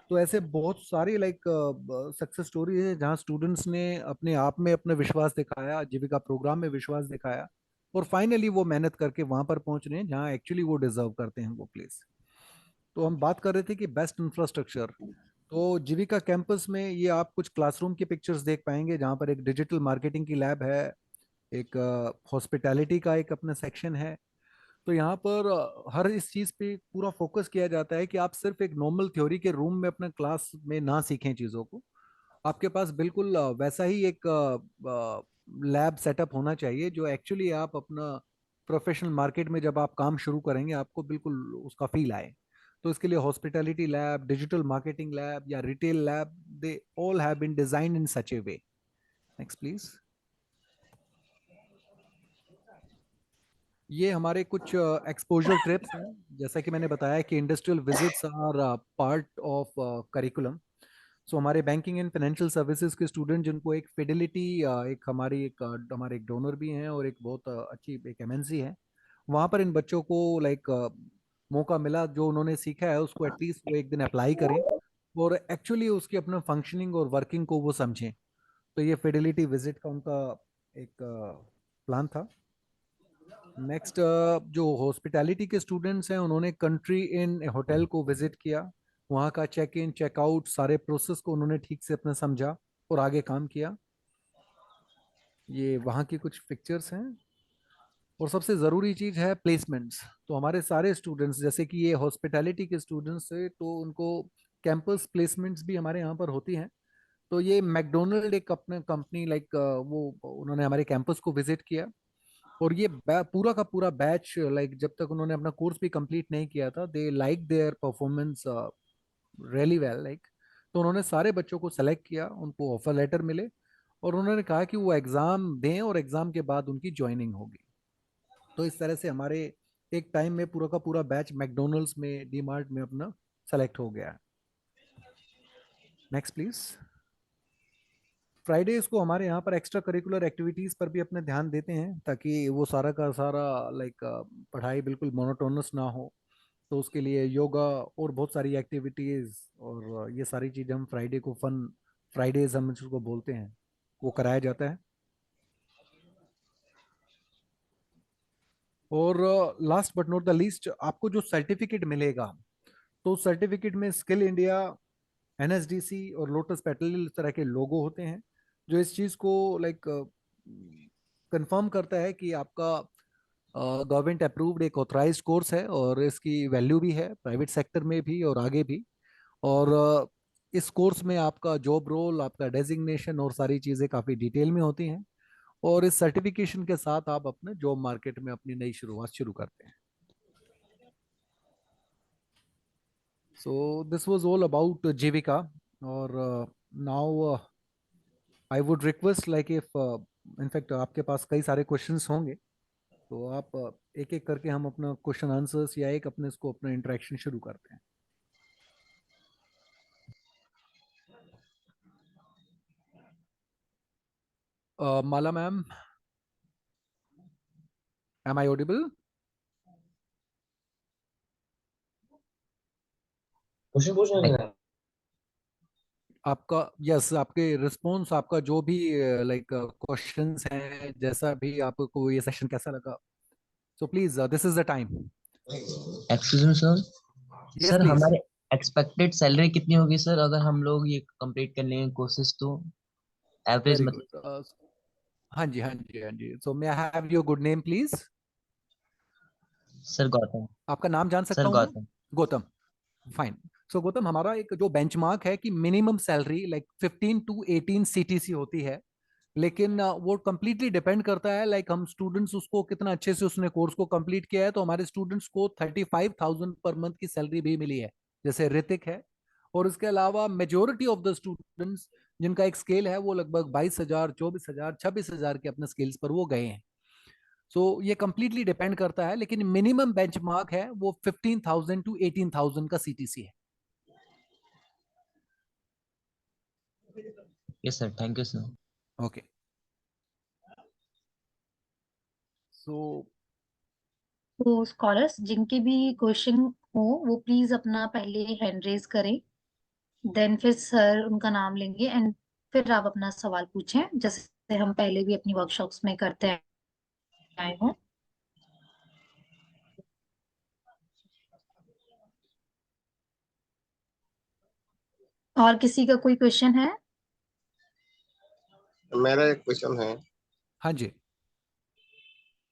Speaker 1: तो ऐसे बहुत सारी लाइक सक्सेस स्टोरी है जहाँ स्टूडेंट्स ने अपने आप में अपना विश्वास दिखाया, जीविका प्रोग्राम में विश्वास दिखाया और फाइनली वो मेहनत करके वहां पर पहुंच रहे हैं जहाँ एक्चुअली वो डिजर्व करते हैं वो प्लेस। तो हम बात कर रहे थे कि बेस्ट इंफ्रास्ट्रक्चर, तो जीविका कैंपस में ये आप कुछ क्लासरूम की पिक्चर्स देख पाएंगे जहाँ पर एक डिजिटल मार्केटिंग की लैब है, एक हॉस्पिटैलिटी का एक अपना सेक्शन है। तो यहाँ पर हर इस चीज़ पे पूरा फोकस किया जाता है कि आप सिर्फ एक नॉर्मल थ्योरी के रूम में अपना क्लास में ना सीखें चीज़ों को। आपके पास बिल्कुल वैसा ही एक लैब सेटअप होना चाहिए जो एक्चुअली आप अपना प्रोफेशनल मार्केट में जब आप काम शुरू करेंगे आपको बिल्कुल उसका फील आए। तो इसके लिए hospitality lab, digital marketing lab या retail lab, they all have been designed in such a way. Next please. ये हमारे कुछ एक्सपोजर ट्रिप्स हैं। जैसा कि मैंने बताया कि industrial visits are part of curriculum. So हमारे बैंकिंग एंड फाइनेंशियल सर्विसेज के स्टूडेंट जिनको एक फिडेलिटी हमारे एक डोनर भी हैं और एक बहुत अच्छी एक एमएनसी है, वहाँ पर इन बच्चों को मौका मिला जो उन्होंने सीखा है उसको एटलीस्ट वो एक दिन अप्लाई करें और एक्चुअली उसकी अपना फंक्शनिंग और वर्किंग को वो समझें। तो ये फिडेलिटी विजिट का उनका एक प्लान था। नेक्स्ट, जो हॉस्पिटैलिटी के स्टूडेंट्स हैं उन्होंने कंट्री इन होटल को विजिट किया, वहाँ का चेक इन चेकआउट सारे प्रोसेस को उन्होंने ठीक से अपना समझा और आगे काम किया। ये वहाँ की कुछ पिक्चर्स हैं। और सबसे ज़रूरी चीज़ है प्लेसमेंट्स। तो हमारे सारे स्टूडेंट्स जैसे कि ये हॉस्पिटैलिटी के स्टूडेंट्स से तो उनको कैंपस प्लेसमेंट्स भी हमारे यहाँ पर होती हैं। तो ये मैकडोनल्ड एक अपना कंपनी वो उन्होंने हमारे कैंपस को विजिट किया और ये पूरा का पूरा बैच जब तक उन्होंने अपना कोर्स भी कंप्लीट नहीं किया था, they like their performance really well तो उन्होंने सारे बच्चों को सेलेक्ट किया, उनको ऑफर लेटर मिले और उन्होंने कहा कि वो एग्ज़ाम दें और एग्ज़ाम के बाद उनकी ज्वाइनिंग होगी। तो इस तरह से हमारे एक टाइम में पूरा का पूरा बैच मैकडोनल्ड्स में, डीमार्ट में अपना सेलेक्ट हो गया। Next please. फ्राइडेज को हमारे यहाँ पर एक्स्ट्रा करिकुलर एक्टिविटीज पर भी अपने ध्यान देते हैं, ताकि वो सारा का सारा लाइक पढ़ाई बिल्कुल मोनोटोनस ना हो। तो उसके लिए योगा और बहुत सारी एक्टिविटीज और ये सारी चीजें हम फ्राइडे को फन फ्राइडेज हम इसको बोलते हैं, वो कराया जाता है। और last but not the least, आपको जो सर्टिफिकेट मिलेगा, तो सर्टिफिकेट में स्किल इंडिया, एनएसडीसी और लोटस पेटल इस तरह के लोगो होते हैं, जो इस चीज को लाइक कंफर्म करता है कि आपका गवर्नमेंट अप्रूव्ड एक ऑथराइज्ड कोर्स है और इसकी वैल्यू भी है प्राइवेट सेक्टर में भी और आगे भी। और इस कोर्स में आपका जॉब रोल, आपका डेजिग्नेशन और सारी चीज़ें काफ़ी डिटेल में होती हैं, और इस सर्टिफिकेशन के साथ आप अपने जॉब मार्केट में अपनी नई शुरुआत शुरू करते हैं। So this was all about Jeevika. और now I would request like if in fact आपके पास कई सारे क्वेश्चंस होंगे, तो आप एक एक करके हम अपना क्वेश्चन आंसर्स या एक अपने इसको अपना इंटरेक्शन शुरू करते हैं। Mala ma'am, am I audible?
Speaker 3: Question पूछना है
Speaker 1: आपका यस, आपके रिस्पॉन्स, आपका जो भी लाइक क्वेश्चंस हैं, जैसा भी आपको ये सेशन कैसा लगा, so please this is the time.
Speaker 3: Excuse me sir,
Speaker 1: yes
Speaker 3: sir
Speaker 1: please.
Speaker 3: हमारे एक्सपेक्टेड सैलरी कितनी होगी सर अगर हम लोग ये कंप्लीट कर लेंगे कोर्सेज, तो एवरेज
Speaker 1: वेरी
Speaker 3: मतलब?
Speaker 1: गुड। हाँ जी, हाँ जी, हाँ जी। So may I have your good name please?
Speaker 3: Sir Gautam.
Speaker 1: आपका नाम जान सकता
Speaker 3: सर
Speaker 1: हूँ मैं?
Speaker 3: गौतम।
Speaker 1: गौतम, फाइन। सो गौतम, हमारा एक जो बेंचमार्क है कि minimum salary like 15 to 18 CTC होती है, लेकिन वो कंप्लीटली डिपेंड करता है लाइक हम स्टूडेंट्स उसको कितना अच्छे से उसने कोर्स को कंप्लीट किया है। तो हमारे स्टूडेंट्स को 35,000 पर मंथ की सैलरी भी मिली है, जैसे ऋतिक है। और इसके अलावा मेजोरिटी ऑफ द स्टूडेंट्स जिनका एक स्केल है वो लगभग 22,000, 24,000, 26,000 के अपने स्केल्स पर वो गए हैं। सो ये कंप्लीटली डिपेंड करता है, लेकिन मिनिमम बेंचमार्क है वो 15,000 to 18,000 का सीटीसी है।
Speaker 3: Yes sir, thank you sir.
Speaker 1: Okay, so
Speaker 5: तो स्कॉलर्स जिनके भी क्वेश्चन हो वो प्लीज अपना पहले हैंड रेज करें, देन फिर सर उनका नाम लेंगे एंड फिर आप अपना सवाल पूछें, जैसे हम पहले भी अपनी वर्कशॉप्स में करते आए हों। और किसी का कोई क्वेश्चन है?
Speaker 12: मेरा एक क्वेश्चन है
Speaker 1: हाँ जी।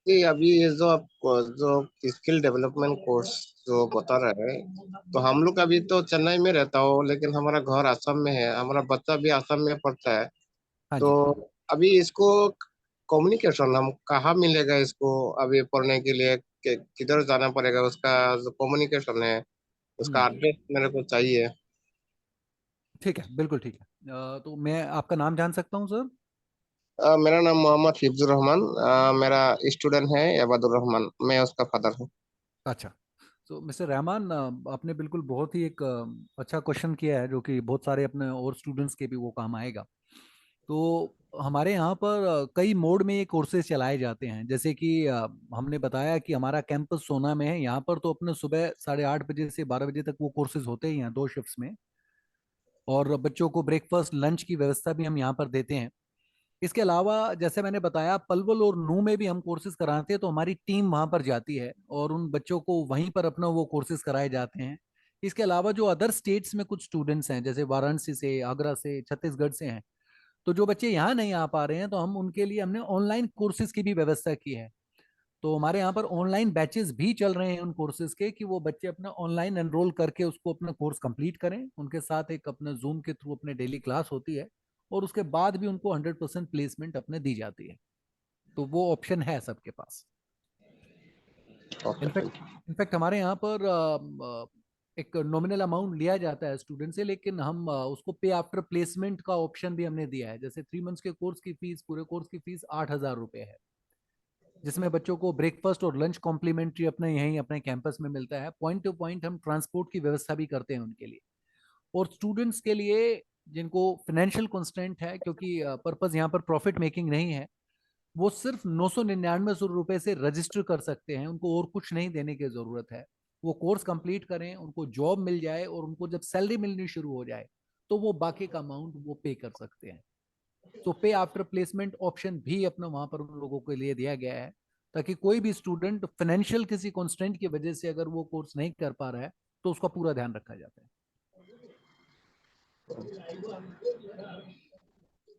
Speaker 12: कि अभी ये जो आप जो स्किल डेवलपमेंट कोर्स जो बता रहे हैं, तो हम लोग अभी तो चेन्नई में रहता हो, लेकिन हमारा घर असम में है, हमारा बच्चा भी असम में पढ़ता है।
Speaker 1: हाँ
Speaker 12: तो
Speaker 1: जी।
Speaker 12: अभी इसको कम्युनिकेशन हम कहाँ मिलेगा इसको अभी पढ़ने के लिए, किधर जाना पड़ेगा, उसका जो कम्युनिकेशन है उसका एड्रेस मेरे को चाहिए।
Speaker 1: ठीक है, बिल्कुल ठीक है। तो मैं आपका नाम जान सकता हूँ सर?
Speaker 12: मेरा नाम मोहम्मद हिफ्जुर रहमान, मेरा स्टूडेंट है अबादुर रहमान, मैं उसका फादर हूँ।
Speaker 1: अच्छा, तो मिस्टर रहमान, आपने बिल्कुल बहुत ही एक अच्छा क्वेश्चन किया है, जो कि बहुत सारे अपने और स्टूडेंट्स के भी वो काम आएगा। तो हमारे यहाँ पर कई मोड में ये कोर्सेज चलाए जाते हैं, जैसे कि हमने बताया कि हमारा कैंपस सोना में है। यहाँ पर तो अपने सुबह 8:30 बजे से 12 बजे तक वो कोर्सेज होते ही हैं, 2 शिफ्ट्स में। और बच्चों को ब्रेकफास्ट लंच की व्यवस्था भी हम यहाँ पर देते हैं। इसके अलावा जैसे मैंने बताया, पलवल और नू में भी हम कोर्सेज कराते हैं, तो हमारी टीम वहां पर जाती है और उन बच्चों को वहीं पर अपना वो कोर्सेज कराए जाते हैं। इसके अलावा जो अदर स्टेट्स में कुछ स्टूडेंट्स हैं, जैसे वाराणसी से, आगरा से, छत्तीसगढ़ से हैं, तो जो बच्चे यहाँ नहीं आ पा रहे हैं, तो हम उनके लिए हमने ऑनलाइन कोर्सेज की भी व्यवस्था की है। तो हमारे यहाँ पर ऑनलाइन बैचेस भी चल रहे हैं उन कोर्सेज के, कि वो बच्चे अपना ऑनलाइन एनरोल करके उसको अपना कोर्स कंप्लीट करें। उनके साथ एक अपना जूम के थ्रू अपने डेली क्लास होती है, और उसके बाद भी उनको 100% प्लेसमेंट अपने दी जाती है। तो वो ऑप्शन है सबके पास। इनफैक्ट हमारे यहाँ पर एक नॉमिनल अमाउंट लिया जाता है स्टूडेंट से, लेकिन हम उसको पे आफ्टर प्लेसमेंट का ऑप्शन भी हमने दिया है। जैसे 3 मंथ्स के कोर्स की फीस, पूरे कोर्स की फीस 8,000 रुपये है, जिसमें बच्चों को ब्रेकफास्ट और लंच कॉम्प्लीमेंट्री अपने यहीं अपने कैंपस में मिलता है। पॉइंट टू पॉइंट हम ट्रांसपोर्ट की व्यवस्था भी करते हैं उनके लिए। और स्टूडेंट्स के लिए जिनको फाइनेंशियल कंस्ट्रेंट है, क्योंकि पर्पस यहाँ पर प्रॉफिट मेकिंग नहीं है, वो सिर्फ 999 रुपए से रजिस्टर कर सकते हैं, उनको और कुछ नहीं देने की जरूरत है। वो कोर्स कंप्लीट करें, उनको जॉब मिल जाए और उनको जब सैलरी मिलनी शुरू हो जाए तो वो बाकी का अमाउंट वो पे कर सकते हैं। तो पे आफ्टर प्लेसमेंट ऑप्शन भी अपना वहां पर उन लोगों के लिए दिया गया है, ताकि कोई भी स्टूडेंट फाइनेंशियल किसी कॉन्स्टेंट की वजह से अगर वो कोर्स नहीं कर पा रहा है तो उसका पूरा ध्यान रखा जाता है।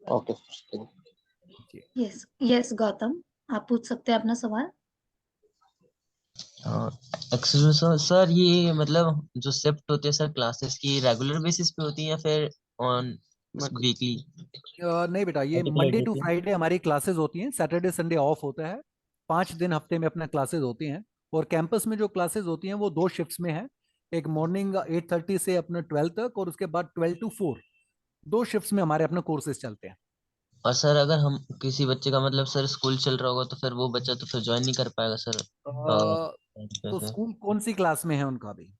Speaker 12: ओके।
Speaker 5: यस यस गौतम, आप पूछ सकते हैं अपना सवाल।
Speaker 3: एक्सक्यूज सर, ये मतलब जो शिफ्ट होती है सर क्लासेस की, रेगुलर बेसिस पे होती है या फिर ऑन वीकली?
Speaker 1: नहीं बेटा, ये
Speaker 3: पर्टिकुलर
Speaker 1: मंडे
Speaker 3: डे
Speaker 1: टू
Speaker 3: पे?
Speaker 1: फ्राइडे हमारी क्लासेस होती हैं, सैटरडे संडे ऑफ होता है। 5 दिन हफ्ते में अपना क्लासेस होती हैं। और कैंपस में जो क्लासेस होती हैं वो 2 शिफ्ट्स में है। एक मॉर्निंग 8:30 से अपना 12 तक, और उसके बाद 12 to 4। 2 शिफ्ट्स में हमारे अपने कोर्सेज चलते हैं।
Speaker 3: और सर अगर हम किसी बच्चे का मतलब सर स्कूल चल रहा होगा तो फिर वो बच्चा तो फिर ज्वाइन नहीं कर पाएगा सर?
Speaker 1: तो स्कूल कौन सी क्लास में है उनका भी?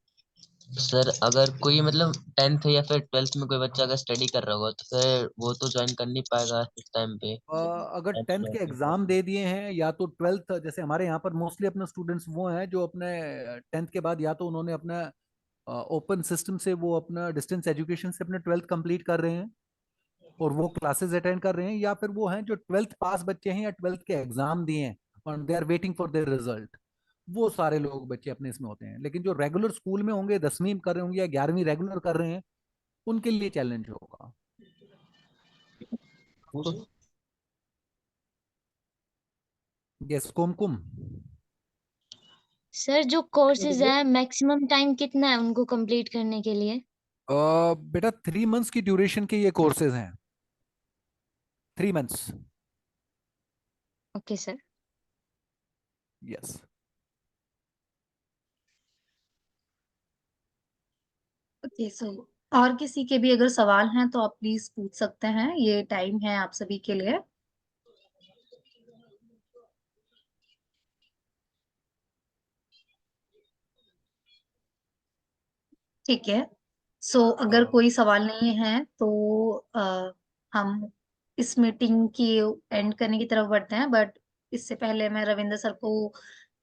Speaker 3: सर अगर कोई मतलब 10th या फिर 12th में कोई बच्चा अगर स्टडी कर रहा होगा तो फिर वो तो ज्वाइन कर नहीं पाएगा इस टाइम पे।
Speaker 1: अगर 10th के एग्जाम दे दिए हैं या तो 12th, जैसे हमारे यहाँ पर मोस्टली अपने स्टूडेंट्स वो हैं जो अपने 10th के बाद या तो उन्होंने अपना ओपन सिस्टम से वो अपना डिस्टेंस एजुकेशन से अपने 12th कंप्लीट कर रहे हैं और वो क्लासेस अटेंड कर रहे हैं, या फिर वो हैं जो 12th पास बच्चे हैं या 12th के एग्जाम दिए हैं और they are waiting for their result. वो सारे लोग बच्चे अपने इसमें होते हैं। लेकिन जो रेगुलर स्कूल में होंगे, 10वीं कर रहे होंगे या 11वीं रेगुलर कर रहे हैं, उनके लिए चैलेंज होगा। यस कुमकुम।
Speaker 13: सर जो कोर्सेज है मैक्सिमम टाइम कितना है उनको कंप्लीट करने के लिए?
Speaker 1: बेटा 3 मंथ्स की ड्यूरेशन के ये कोर्सेज हैं। 3 months.
Speaker 13: Okay sir.
Speaker 1: Yes.
Speaker 5: Okay so और किसी के भी अगर सवाल हैं तो आप प्लीज पूछ सकते हैं, ये टाइम है आप सभी के लिए। ठीक है। सो अगर कोई सवाल नहीं है तो हम इस मीटिंग की एंड करने की तरफ बढ़ते हैं। बट इससे पहले मैं रविंद्र सर को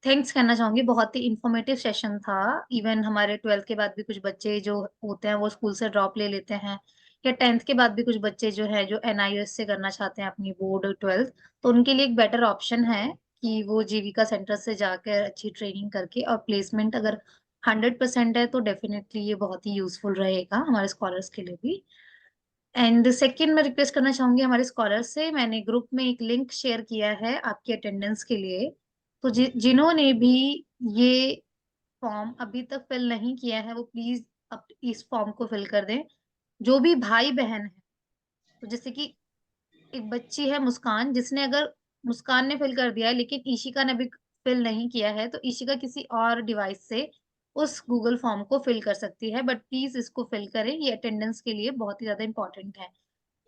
Speaker 5: थैंक्स कहना चाहूंगी, बहुत ही इंफॉर्मेटिव सेशन था। इवन हमारे 12th के बाद भी कुछ बच्चे जो होते हैं वो स्कूल से ड्रॉप ले लेते हैं, या 10th के बाद भी कुछ बच्चे जो है जो NIOS से करना चाहते हैं अपनी बोर्ड 12th, तो उनके लिए एक बेटर ऑप्शन है कि वो जीविका सेंटर से जाकर अच्छी ट्रेनिंग करके और प्लेसमेंट अगर 100% है तो डेफिनेटली ये बहुत ही यूजफुल रहेगा हमारे स्कॉलर्स के लिए भी। एंड सेकेंड मैं रिक्वेस्ट करना चाहूंगी हमारे स्कॉलर्स से, मैंने ग्रुप में एक लिंक शेयर किया है आपकी अटेंडेंस के लिए। तो जिन्होंने भी ये फॉर्म अभी तक फिल नहीं किया है वो प्लीज अब इस फॉर्म को फिल कर दें। जो भी भाई बहन है, तो जैसे कि एक बच्ची है मुस्कान, जिसने अगर मुस्कान ने फिल कर दिया है लेकिन ईशिका ने भी फिल नहीं किया है, तो ईशिका किसी और डिवाइस से उस गूगल फॉर्म को फिल कर सकती है। बट प्लीज इसको फिल करें, ये अटेंडेंस के लिए बहुत ही ज्यादा इंपॉर्टेंट है।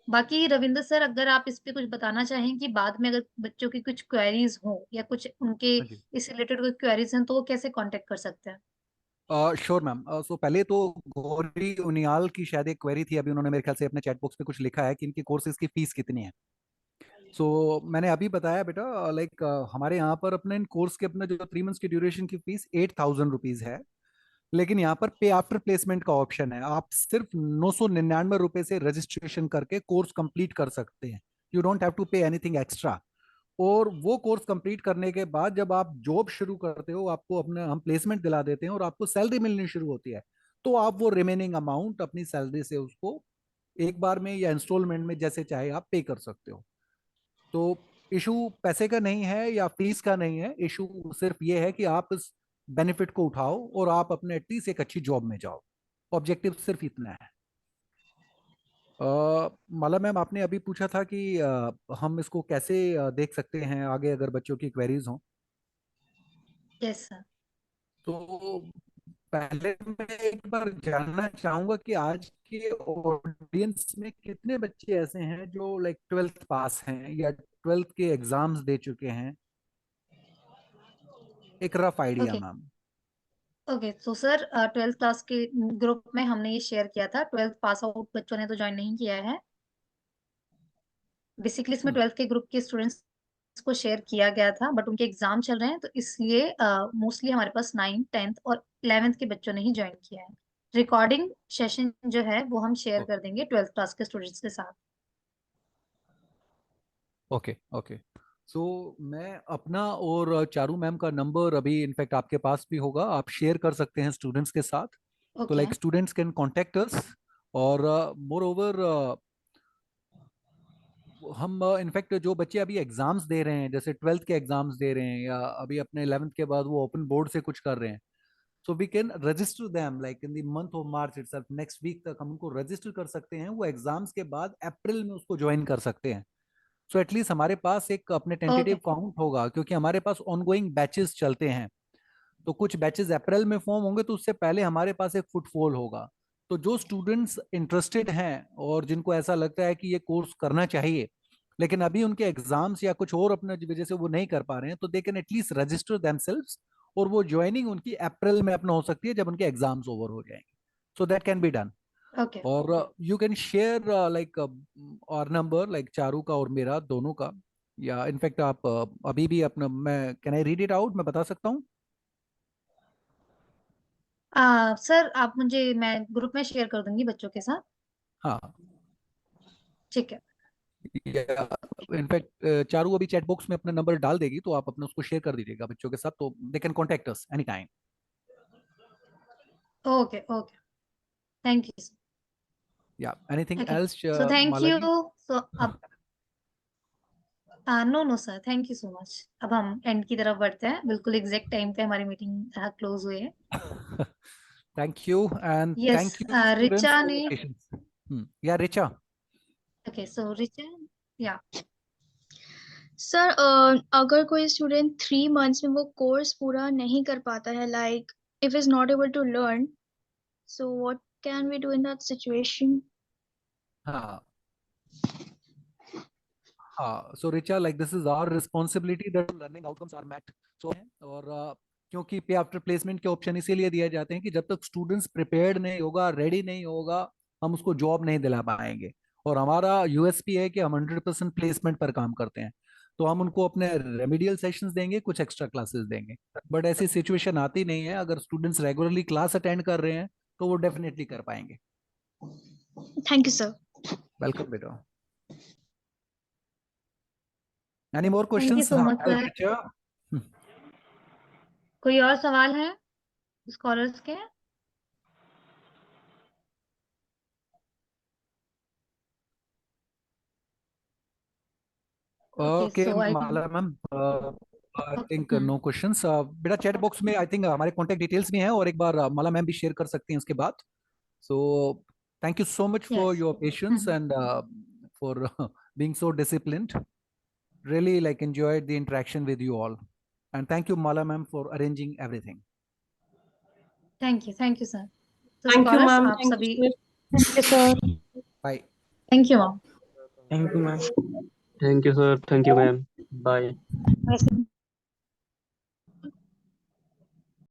Speaker 5: बाकी रविंद्र सर अगर आप इस पे कुछ बताना चाहें कि बाद में अगर बच्चों की कुछ क्वेरीज हो या कुछ उनके
Speaker 1: हाँ जी।
Speaker 5: इस रिलेटेड कोई क्वेरीज हैं तो वो कैसे कांटेक्ट कर सकते हैं?
Speaker 1: Sure ma'am. सो पहले तो गौरी उनियाल की शायद एक क्वेरी थी, अभी उन्होंने मेरे ख्याल से अपने चैट बॉक्स पे कुछ लिखा है कि इनकी कोर्सेज की फीस कितनी है। सो मैंने अभी बताया बेटा, लाइक हमारे यहाँ पर अपने इन कोर्स के अपने जो 3 मंथ्स की ड्यूरेशन की फीस 8,000 रुपीज है। लेकिन यहाँ पर पे आफ्टर प्लेसमेंट का ऑप्शन है, आप सिर्फ 999 रुपए से रजिस्ट्रेशन करके कोर्स कंप्लीट कर सकते हैं। You don't have to pay anything extra. और वो कोर्स कंप्लीट करने के बाद जब आप जॉब शुरू करते हो, आपको अपने हम प्लेसमेंट दिला देते हैं और आपको सैलरी मिलनी शुरू होती है, तो आप वो रिमेनिंग अमाउंट अपनी सैलरी से उसको एक बार में या इंस्टॉलमेंट में जैसे चाहे आप पे कर सकते हो। तो इशू पैसे का नहीं है या फीस का नहीं है, इशू सिर्फ ये है कि आप इस बेनिफिट को उठाओ और आप अपने एटलीस्ट एक अच्छी जॉब में जाओ। ऑब्जेक्टिव सिर्फ इतना है। माला मैम, आपने अभी पूछा था कि हम इसको कैसे देख सकते हैं आगे अगर बच्चों की क्वेरीज हों।
Speaker 5: Yes sir.
Speaker 1: तो पहले मैं एक बार जानना चाहूंगा कि आज के ऑडियंस में कितने बच्चे ऐसे हैं जो लाइक 12th पास हैं या 12th के एग्जाम्स दे चुके हैं। एक rough idea
Speaker 5: okay
Speaker 1: ma'am.
Speaker 5: Okay तो सर 12th क्लास के ग्रुप में हमने ये शेयर किया था, 12th पास आउट बच्चों ने तो ज्वाइन नहीं किया है। बेसिकली इसमें 12th के ग्रुप के स्टूडेंट्स को शेयर किया गया था, बट उनके एग्जाम चल रहे हैं तो इसलिए मोस्टली हमारे पास 9th 10th और 11th के बच्चों ने ही ज्वाइन किया है। रिकॉर्डिंग सेशन जो है वो हम शेयर कर देंगे 12th क्लास के स्टूडेंट्स के साथ।
Speaker 1: Okay okay. सो मैं अपना और चारू मैम का नंबर अभी इनफैक्ट आपके पास भी होगा, आप शेयर कर सकते हैं स्टूडेंट्स के साथ। तो
Speaker 5: okay
Speaker 1: like students can contact अस, और मोर ओवर हम इनफैक्ट जो बच्चे अभी एग्जाम्स दे रहे हैं, जैसे 12th के एग्जाम्स दे रहे हैं या अभी अपने 11th के बाद वो ओपन बोर्ड से कुछ कर रहे हैं, so we can register them like in the month of March itself. Next week तक हम उनको रजिस्टर कर सकते हैं, वो एग्जाम्स के बाद अप्रैल में उसको ज्वाइन कर सकते हैं। सो एटलीस्ट हमारे पास एक अपने टेंटेटिव काउंट होगा, क्योंकि हमारे पास ऑनगोइंग बैचेस चलते हैं। तो कुछ बैचेस अप्रैल में फॉर्म होंगे तो उससे पहले हमारे पास एक फुटफॉल होगा। तो जो स्टूडेंट्स इंटरेस्टेड हैं और जिनको ऐसा लगता है कि ये कोर्स करना चाहिए लेकिन अभी उनके एग्जाम्स या कुछ और अपने वजह से वो नहीं कर पा रहे हैं, तो they can at least register themselves, और वो ज्वाइनिंग उनकी अप्रैल में अपना हो सकती है जब उनके एग्जाम्स ओवर हो जाएंगे। So that can be done.
Speaker 5: Okay
Speaker 1: और यू कैन शेयर लाइक और नंबर लाइक चारू का और मेरा दोनों का, या इनफैक्ट आप अभी भी अपना, मैं can I read it out, मैं बता सकता हूँ।
Speaker 5: सर आप मुझे, मैं ग्रुप में शेयर कर दूंगी बच्चों के साथ।
Speaker 1: हाँ,
Speaker 5: ठीक है।
Speaker 1: इनफैक्ट चारू अभी चैट बॉक्स में अपना नंबर डाल देगी, तो आप अपना उसको शेयर कर दीजिएगा बच्चों के साथ, तो they can contact us any time.
Speaker 5: Okay okay, thank you.
Speaker 1: या anything
Speaker 5: okay
Speaker 1: else
Speaker 5: so thank you.
Speaker 1: Mala
Speaker 5: so अब no no sir, thank you so much. अब हम एंड की तरफ बढ़ते हैं, बिल्कुल एग्जैक्ट टाइम पे हमारी मीटिंग क्लोज हुई है।
Speaker 1: Thank you and
Speaker 5: yes
Speaker 1: thank you students
Speaker 5: Richa
Speaker 1: for
Speaker 5: ने,
Speaker 1: योर पेशेंस। या रिचा।
Speaker 5: ओके सो रिचा, या
Speaker 14: सर अगर कोई स्टूडेंट 3 months में वो कोर्स पूरा नहीं कर पाता है, like if is not able to learn, so what can we do in that situation?
Speaker 1: हाँ हाँ, so Richa, like this is our responsibility that learning outcomes are met. So और क्योंकि पे आफ्टर प्लेसमेंट के ऑप्शन इसीलिए दिए जाते हैं कि जब तक स्टूडेंट्स प्रिपेयर्ड नहीं होगा, रेडी नहीं होगा, हम उसको जॉब नहीं दिला पाएंगे। और हमारा यूएसपी है कि हम 100% प्लेसमेंट पर काम करते हैं। तो हम उनको अपने रेमिडियल सेशंस देंगे, कुछ एक्स्ट्रा क्लासेस देंगे, बट ऐसी सिचुएशन आती नहीं है। अगर स्टूडेंट्स रेगुलरली क्लास अटेंड कर रहे हैं तो वो डेफिनेटली कर पाएंगे।
Speaker 14: Thank you sir.
Speaker 1: वेलकम बेटा। Any more
Speaker 5: thank you
Speaker 1: questions?
Speaker 5: So much sir. कोई और सवाल है स्कॉलर्स के?
Speaker 1: Okay
Speaker 5: so I think
Speaker 1: Mala ma'am, I think no questions. बेटा चैट बॉक्स में आई थिंक हमारे कांटेक्ट डिटेल्स भी हैं, और एक बार माला मैम भी शेयर कर सकती हैं उसके बाद। सो thank you so much for
Speaker 5: yes
Speaker 1: your patience and for being so disciplined. Really like enjoyed the interaction with you all, and thank you Mala ma'am for arranging everything.
Speaker 5: Thank you sir. तो
Speaker 2: thank you
Speaker 5: scholars
Speaker 2: ma'am,
Speaker 5: आप सभी,
Speaker 2: thank you sir.
Speaker 1: Bye.
Speaker 5: Thank you ma'am.
Speaker 15: Thank you ma'am. Thank you sir. Thank you ma'am. Bye.